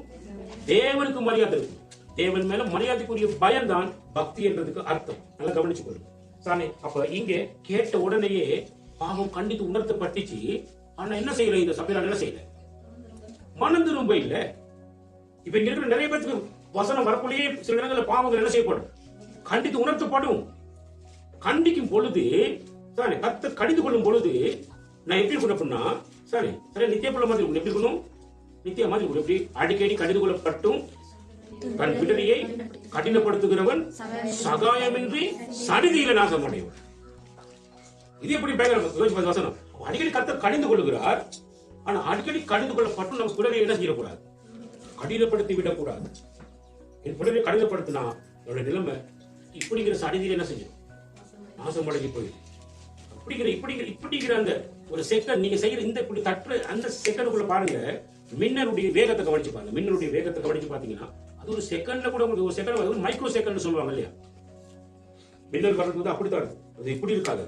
தேவனுக்கு மரியாதை இருக்கும். தேவன் மேல மரியாதைக்குரிய பயம் தான் பக்தி என்றதுக்கு அர்த்தம். நல்லா கவனிச்சு கொள்ளுங்க. சாமி, அப்ப இங்க கேட்ட உடனேயே பாவம் கண்டித்து உணர்த்தப்பட்டுச்சு. ஆனா என்ன செய்யல, இந்த சபையில என்ன செய்யல, மனம் திரும்ப இல்ல. இப்ப இங்க இருக்கிற நிறைய பேருக்கு வசனம் வரக்குள்ளேயே சில இடங்களில் பாவங்கள் என்ன செய்யப்படும், கண்டித்து உணர்த்தப்படும். கண்டிக்கும் பொழுது கத்த கடிந்து கொள்ளும் பொழுது நான் எப்படி பண்ணா சரி நித்திய பிள்ளை மாதிரி எப்படி இருக்கணும், நித்திய மாதிரி எப்படி அடிக்கடி கடிந்து கொள்ளப்பட்டும் தன் பிடரியை கடினப்படுத்துகிறவன் சகாயமின்றி சடிதியில நாசம் அடைவன். இது எப்படி வசனம்? அடிக்கடி கர்த்தர் கடிந்து கொள்ளுகிறார். ஆனா அடிக்கடி கடிந்து கொள்ளப்பட்டு நம்ம பிடரியை என்ன செய்யக்கூடாது, கடினப்படுத்தி விடக்கூடாது. என் பிடரை கடினப்படுத்தினா என்னோட நிலைமை இப்படிங்கிற சடிதியில என்ன செஞ்சோம், நாசம் அடைஞ்சு போயிடும். இப்படிங்கிற அந்த ஒரு செகண்ட் நீங்க செய்யற இந்த இப்படி தட்டுற அந்த செகண்டுக்குள்ள பாருங்க, மின்னலுடைய வேகத்தை கவனிச்சு பாருங்க. மின்னலுடைய வேகத்தை கவனிச்சு பாத்தீங்கன்னா அது ஒரு செகண்ட்ல கூட உங்களுக்கு ஒரு செகண்ட் மைக்ரோ செகண்ட் சொல்லுவாங்க இல்லையா. மின்னல் வர்றது அப்படித்தான் இருக்கும். அது இப்படி இருக்காது,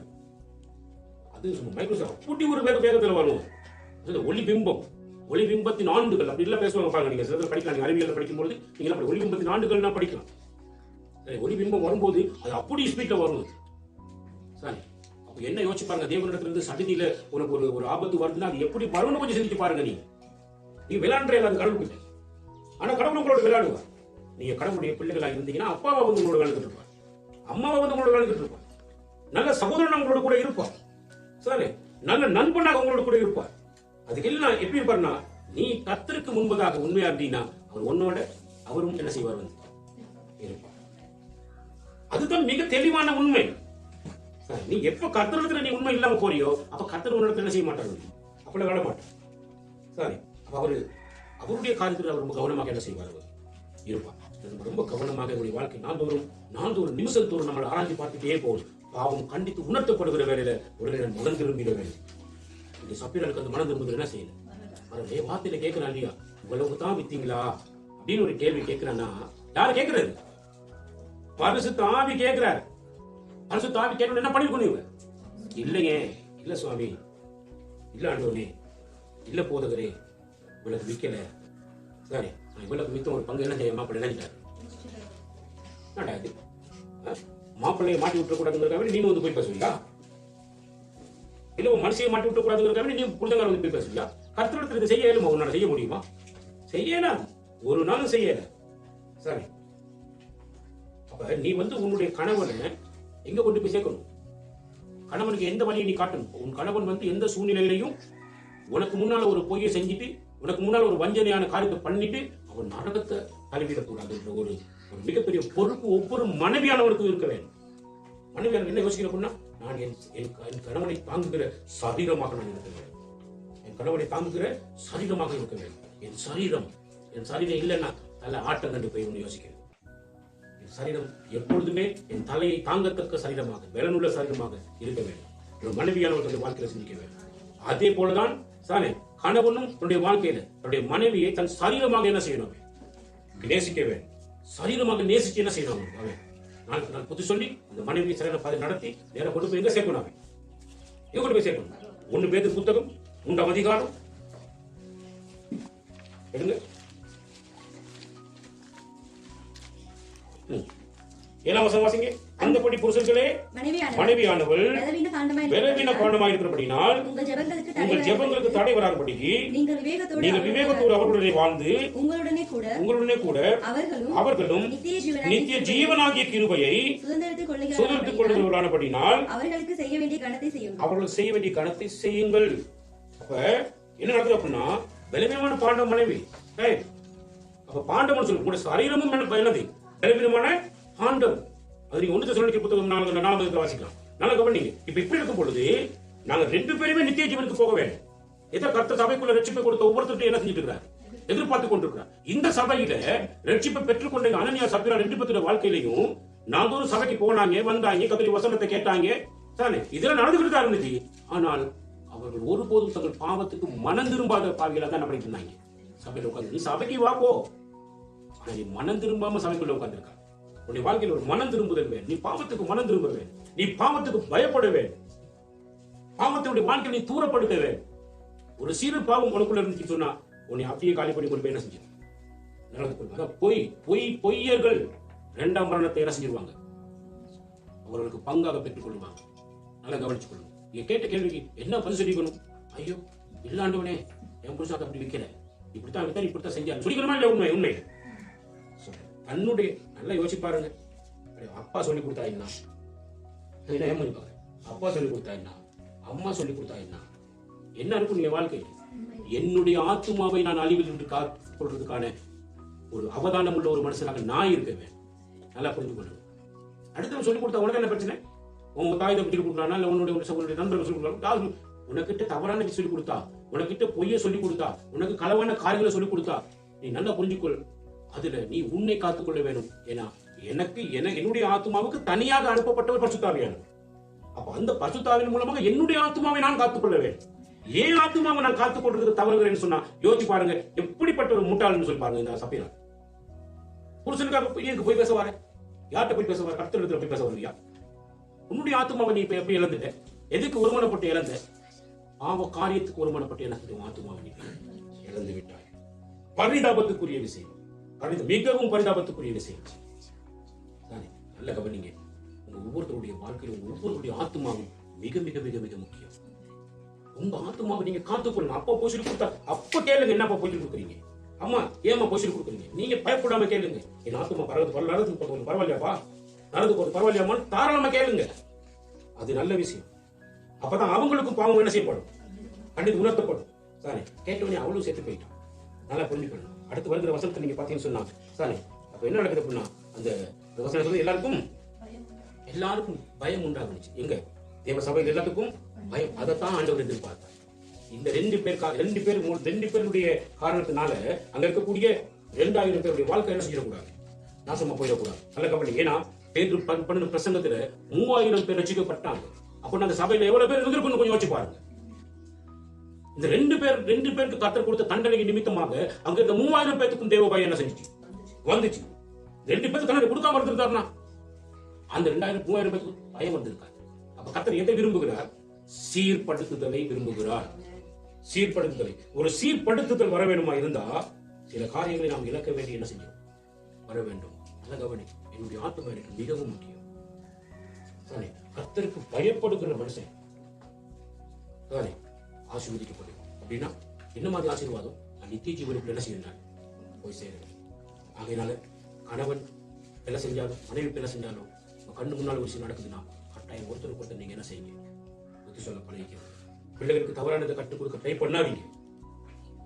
அது மைக்ரோ செகண்ட் அப்படி ஒரு வேகத்துல வரும். ஒளி பிம்பத்தின் ஆண்டுகள் அப்படி எல்லாம் பேசுவாங்க பாருங்க. நீங்க சில படிக்கலாம், நீங்க அறிவியல் படிக்கும்போது நீங்க ஒளி பிம்பத்தின் ஆண்டுகள்னா படிக்கலாம். ஒளி பிம்பம் வரும்போது அது அப்படி ஸ்பீட்ல வரும். சரி, அப்ப என்ன யோசிச்சு பாருங்க, தேவனிடத்துல இருந்து சடிதியில உனக்கு ஒரு ஆபத்து வருதுன்னா அது எப்படி வரும்னு கொஞ்சம் சிந்திச்சு பாருங்க. நீ விளையாடுற அது கடவுளுக்கு, ஆனா கடவுள் உங்களோட விளையாடுவார். நீங்க கடவுளுடைய பிள்ளைகளா இருந்தீங்கன்னா அப்பாவை வந்து உங்களோட விளையாண்டுட்டு இருப்பார், அம்மாவை வந்து உங்களோட விளையாண்டுட்டு இருப்பார், நல்ல சகோதரன் உங்களோட கூட இருப்பார், சரி நல்ல நண்பனாக உங்களோட கூட இருப்பார். அதுக்கு எல்லாம் எப்படி இருப்பார்னா, நீ கர்த்தருக்கு முன்பதாக உண்மையா இருந்தீங்கன்னா அவர் உன்னோட அவரும் என்ன செய்வார் வந்து இருப்பார். அதுதான் மிக தெளிவான உண்மை. நீ எப்ப கர்த்தரிடத்துல நீ உண்மை இல்லாம போறியோ அப்ப கர்த்தர் உன்னிடத்துல என்ன செய்ய மாட்டாரு, அப்படி விட மாட்டார். சரி, அவருடைய காரியத்தில் அவர் ரொம்ப கவனமாக என்ன செய்வார் இருப்பார். ரொம்ப கவனமாக என்னுடைய வாழ்க்கை நாள்தோறும் நிமிஷம் தோறும் நம்மளை ஆராய்ச்சி பார்த்துட்டே போகும். பாவம் கண்டித்து உணர்த்தப்படுகிற வேலையில உடனே மனம் திரும்பிட வேண்டும். இந்த சப்பீரனுக்கு அந்த மனம் திரும்புகிற என்ன செய்யல, அவருடைய வார்த்தையில கேட்கிறான் இல்லையா, இவ்வளவு தான் வித்தீங்களா அப்படின்னு ஒரு கேள்வி கேட்கிறான்னா யாரு கேட்கிறாரு, பரிசுத்த ஆவி கேட்கிறாரு. பரிசுத்த ஆவி கேட்கணும் என்ன பண்ணிருக்கணும், இல்லைங்க இல்ல சுவாமி இல்ல ஆண்டவனே இல்ல போதகரே இவ்வளவு விற்கல, சரி இவ்வளவு வித்த ஒரு பங்கு என்ன செய்ய மாப்பிள்ளை நினைச்சிட்டாரு. என்னடா இது, மாப்பிள்ளையை மாட்டி விட்டுற கூடாதுங்கிறதுக்காக நீங்க வந்து போய் பேசுவீங்களா? இல்ல மனுஷியை மாட்டி விட்டுற கூடாதுங்கிறதுக்காக நீங்க புரிதங்கார வந்து போய் பேசுவீங்களா? கர்த்தரிடத்தில் இதை செய்ய இயலுமா? உன்னால செய்ய முடியுமா? செய்யலாம், ஒரு நாளும் செய்யல. சரி, அப்ப நீ வந்து உன்னுடைய கணவனை எங்க கொண்டு போய் சேர்க்கணும்? கணவனுக்கு எந்த வழியை நீ காட்டணும்? உன் கணவன் வந்து எந்த சூழ்நிலையிலையும் உனக்கு முன்னால ஒரு பொய்யை செஞ்சுட்டு, உனக்கு முன்னால ஒரு வஞ்சனையான காரியத்தை பண்ணிட்டு அவன் நரகத்தை தலைவிடக்கூடாது என்ற ஒரு மிகப்பெரிய பொறுப்பு ஒவ்வொரு மனைவியானவருக்கும் இருக்க வேண்டும். மனைவியான என்ன யோசிக்கிறோம்னா, நான் என் கணவனை தாங்குகிற சரீரமாக நான் இருக்க வேண்டும். என் கணவனை தாங்குகிற சரீரமாக இருக்க வேண்டும். என் சரீரம் இல்லைன்னா நல்ல ஆட்டம் கண்டு போய் ஒன்று யோசிக்கிறேன். என் சரீரம் எப்பொழுதுமே என் தலையை தாங்கத்தக்க சரீரமாக, பலனுள்ள சரீரமாக இருக்க வேண்டும். ஒரு மனைவியானவர்களுடைய வாழ்க்கையில சிந்திக்க வேண்டும். அதே போலதான் சானே கணவனும் தன்னுடைய வாழ்க்கையில தன்னுடைய மனைவியை தன் சரீரமாக என்ன செய்யணும்? நேசிக்க வேண்டும். சரீரமாக நேசிச்சு என்ன செய்யணும்? நான் புத்தி சொல்லி இந்த மனைவி சரியான பாதை நடத்தி நேரம் கொண்டு போய் எங்க சேர்க்கணும்? எங்க கொண்டு போய் சேர்க்கணும்? 1 பேதுரு புத்தகம் 3ஆம் அதிகாரம் எடுங்க. 7ஆம் வசனம் வாசிங்க. அந்தபடி புருஷர்களே மனைவியானவள் பலவீன காரணமாய் இருக்கிறபடினால் உங்கள் ஜெபங்களுக்கு தடை வராதபடிக்கு நீங்கள் விவேகத்தோடு அவர்களுடனே வாழ்ந்து உங்களுடனே கூட அவர்களும் நித்திய ஜீவனாகிய கிருபையை சுதந்திரத்துக் கொள்ளுகிறவர்களானபடினால் அவர்களுக்கு செய்ய வேண்டிய கணத்தை செய்யுங்கள். அப்ப என்ன நடக்குது அப்படின்னா, பலவீனமான பாண்டவ மனைவி, அப்ப பாண்டவன் சொல்லு கூட சரீரமும் என்னது? பலவீனமான பாண்டவன். அது நீங்க 1 தெசலோனிக்கேயர் புத்தகம் 4 வாசிக்கலாம். நல்லா கவனிங்க. இப்ப இப்படி இருக்கும் பொழுது நாங்க 2 பேருமே நித்திய ஜீவனுக்கு போக வேண்டும். ஏதோ கர்த்தர் சபைக்குள்ள ரட்சிப்பை கொடுத்த ஒவ்வொருத்தரும் என்ன செஞ்சுட்டு இருக்காரு? எதிர்பார்த்து கொண்டிருக்கிறார். இந்த சபையில ரட்சிப்பை பெற்றுக்கொண்ட அனனியா சப்பிரா 2 பேரோட வாழ்க்கையிலையும் நாள்தோறும் சபைக்கு போனாங்க, வந்தாங்க, கர்த்தருடைய வசனத்தை கேட்டாங்க, தானே இதெல்லாம் நடந்துகிட்டு தான் இருந்துச்சு. ஆனால் அவர்கள் ஒருபோதும் தங்கள் பாவத்துக்கு மனம் திரும்பாத பாவிகளா தான் பண்ணிட்டு இருந்தாங்க. சபையில உட்கார்ந்து நீ சபைக்கு வா போ, ஆனா நீ மனம் திரும்பாம சபைக்குள்ள உட்கார்ந்துருக்க. உன்னுடைய வாழ்க்கையில் ஒரு மனம் திரும்புதல் வேண்டும். நீ பாவத்துக்கு மனம் திரும்ப வேண்டும். நீ பாவத்துக்கு பயப்பட வேண்டும். பாவத்தினுடைய வாழ்க்கையை நீ தூரப்படுத்த வேண்டும். ஒரு சிறு பாவம் உனக்குள்ள இருந்துச்சு சொன்னா உன்னை அப்படியே காலி பண்ணி கொண்டு போய் என்ன செஞ்சு நடந்து கொள்வாங்க. பொய்யர்கள் 2ஆம் மரணத்தை என்ன செஞ்சிருவாங்க? அவர்களுக்கு பங்காக பெற்றுக் கொள்வாங்க. நல்லா கவனிச்சு கொள்ளுங்க. நீங்க கேட்ட கேள்விக்கு என்ன பதில் சொல்லிக்கணும்? ஐயோ இல்லாண்டவனே, என் புருஷன் அப்படி வைக்கிற, இப்படித்தான் செஞ்சாரு சொல்லிக்கணுமா இல்ல? உண்மை தன்னுடைய நல்லா யோசிச்சு பாருங்க. அப்பா சொல்லி கொடுத்தா என்ன? அப்பா சொல்லி கொடுத்தா என்ன? அம்மா சொல்லி கொடுத்தா என்ன இருக்கும் நீங்க வாழ்க்கை? என்னுடைய ஆத்துமாவை நான் அழிவில் இருந்து காத்துக்கொள்றதுக்கான ஒரு அவதானம் உள்ள ஒரு மனுஷனாக நான் இருக்கவேன். நல்லா புரிஞ்சு கொள்ளுங்க. அடுத்தவன் சொல்லி கொடுத்தா உனக்கு என்ன பிரச்சனை? உங்க தாய் தப்பி சொல்லி கொடுத்தானா, இல்ல உன்னுடைய நண்பர்கள் சொல்லி கொடுத்தாலும், உனக்கிட்ட தவறான சொல்லி கொடுத்தா, உனக்கிட்ட பொய்ய சொல்லி கொடுத்தா, உனக்கு களவான காரியங்களை சொல்லி கொடுத்தா, நீ நல்லா புரிஞ்சுக்கொள். அதுல நீ உன்னை காத்துக்கொள்ள வேண்டும். ஏன்னா என்னுடைய ஆத்மாவுக்கு தனியாக அனுப்பப்பட்டவர் பரிசுத்தாவியானவர். அப்ப அந்த பரிசுத்தாவின் மூலமாக என்னுடைய ஆத்மாவை நான் காத்துக்கொள்ள வேண்டும். ஏன் ஆத்மாவை நான் காத்துக்கொள்றது தவறுகிறேன்னு சொன்னா யோசிச்சு பாருங்க. எப்படிப்பட்ட ஒரு முட்டாள்னு சொல்லி பாருங்க. இந்த சபையில புருஷனுக்காக போய் பேச வார, யார்கிட்ட போய் பேச வார? கர்த்தரிடத்துல போய் பேச வருவியா? உன்னுடைய ஆத்மாவை நீ இப்ப எப்படி இழந்துட்ட? எதுக்கு ஒருமனப்பட்டு இழந்த? பாவ காரியத்துக்கு ஒருமனப்பட்டு இழந்த ஆத்மாவை நீ இழந்து விட்டாய். பரிதாபத்துக்குரிய விஷயம், மிகவும் பரிதாபத்துக்குரிய விஷயம். நல்ல கவனிங்க. உங்க ஒவ்வொருத்தருடைய வாழ்க்கையில் ஒவ்வொருடைய ஆத்மாவும் மிக மிக மிக மிக முக்கியம். உங்க ஆத்மாவை நீங்க காத்துக்கொள்ளுங்க. அப்பா போய் சொல்லி கொடுத்தா அப்ப கேளுங்க, என்னப்பா போய் சொல்லி கொடுக்குறீங்க? அம்மா ஏமா போய் சொல்லி கொடுக்குறீங்க? நீங்க பயப்படாம கேளுங்க. என் ஆத்மா பரவாயில்லையாப்பா, நடந்து போறது பரவாயில்லையாமா, தாராளமா கேளுங்க. அது நல்ல விஷயம். அப்பதான் அவங்களுக்கும் பாவம் என்ன செய்யப்படும்? கண்டித்து உணர்த்தப்படும். சாரி, கேட்டவனே அவ்வளவு சேர்த்து போயிட்டான். நல்லா புரிஞ்சுக்கணும். அடுத்து வருகிற வசனத்தை நீங்க பாத்தீங்கன்னு சொன்னா சாரி, அப்ப என்ன நடக்குது அப்படின்னா, அந்த வசனத்துல எல்லாருக்கும் பயம் உண்டாகுச்சு. எங்க தேவ சபையில் எல்லாத்துக்கும் பயம். அதைத்தான் ஆண்டவர் எதிர்பார்த்தார். இந்த 2 பேருடைய காரணத்தினால அங்க இருக்கக்கூடிய 2000 பேருடைய வாழ்க்கை என்ன செஞ்சிடக்கூடாது, நாசமா போயிடக்கூடாது. நல்ல கவனி. ஏன்னா பேதுரு 12 பிரசங்கத்துல 3000 பேர் ரட்சிக்கப்பட்டாங்க. அப்ப அந்த சபையில எவ்வளவு பேர் இருந்திருக்குன்னு கொஞ்சம் யோசிச்சு பாருங்க. இந்த 2 பேருக்கு கர்த்தர் கொடுத்த தண்டனை நிமித்தமாக அங்க இருந்த 3000 பேருக்கும் தேவ பயம் என்ன செஞ்சுச்சு வந்துச்சு. 2 பேருக்கு தண்டனை கொடுக்காம இருந்திருக்காருன்னா அந்த 3000 பேருக்கு பயம் வந்திருக்காரு. அப்ப கர்த்தர் எதை விரும்புகிறார்? சீர்படுத்துதலை விரும்புகிறார். சீர்படுத்துதலை. ஒரு சீர்படுத்துதல் வர வேண்டுமா இருந்தா சில காரியங்களை நாம் இழக்க வேண்டிய என்ன செய்யும் வர வேண்டும். நல்ல கவனி, என்னுடைய ஆத்மா எனக்கு மிகவும் முக்கியம். கர்த்தருக்கு பயப்படுகிற மனுஷன் ஆசீர்வதிக்கப்படும். அப்படின்னா என்ன மாதிரி ஆசீர்வாதம்? நித்திய ஜீவனுக்குள்ள என்ன செய்யணும் போய் சேருங்க. ஆகையினால கணவன் வேலை செஞ்சாலும் மனைவி வேலை செஞ்சாலும் கண்ணு முன்னால் ஒரு விஷயம் நடக்குதுன்னா கட்டாயம் ஒருத்தருக்கு ஒருத்தர் நீங்க என்ன செய்யுங்க, புத்தி சொல்ல பழகிக்க. பிள்ளைகளுக்கு தவறானதை கற்றுக் கொடுக்க ட்ரை பண்ணாதீங்க,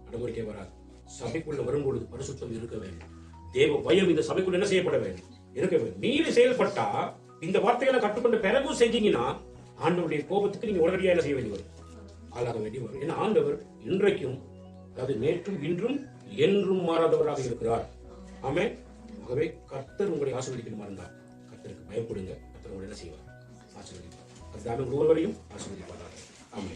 நடைமுறைக்கே வராது. சபைக்குள்ள வரும்பொழுது பரிசுத்தம் இருக்க வேண்டும். தேவ பயம் இந்த சபைக்குள்ள என்ன செய்யப்பட வேண்டும், இருக்க வேண்டும். மீறி செயல்பட்டா இந்த வார்த்தைகளை கற்றுக்கொண்ட பிறகும் செஞ்சீங்கன்னா ஆண்டவருடைய கோபத்துக்கு நீங்க உடனடியாக என்ன செய்ய வேண்டி வரும், ஆளாக வேண்டி வரும். ஏன்னா ஆண்டவர் இன்றைக்கும், அதாவது நேற்றும் இன்றும் என்றும் மாறாதவராக இருக்கிறார். ஆமே. ஆகவே கர்த்தர் உங்களை ஆசீர்வதிக்கணுமா இருந்தால் கர்த்தருக்கு பயப்படுங்க. கர்த்தர் உங்களை என்ன செய்வார், ஆசீர்வதிப்பார். கர்த்தர் ஒருவரையும் ஆசீர்வதிப்பார். ஆமே.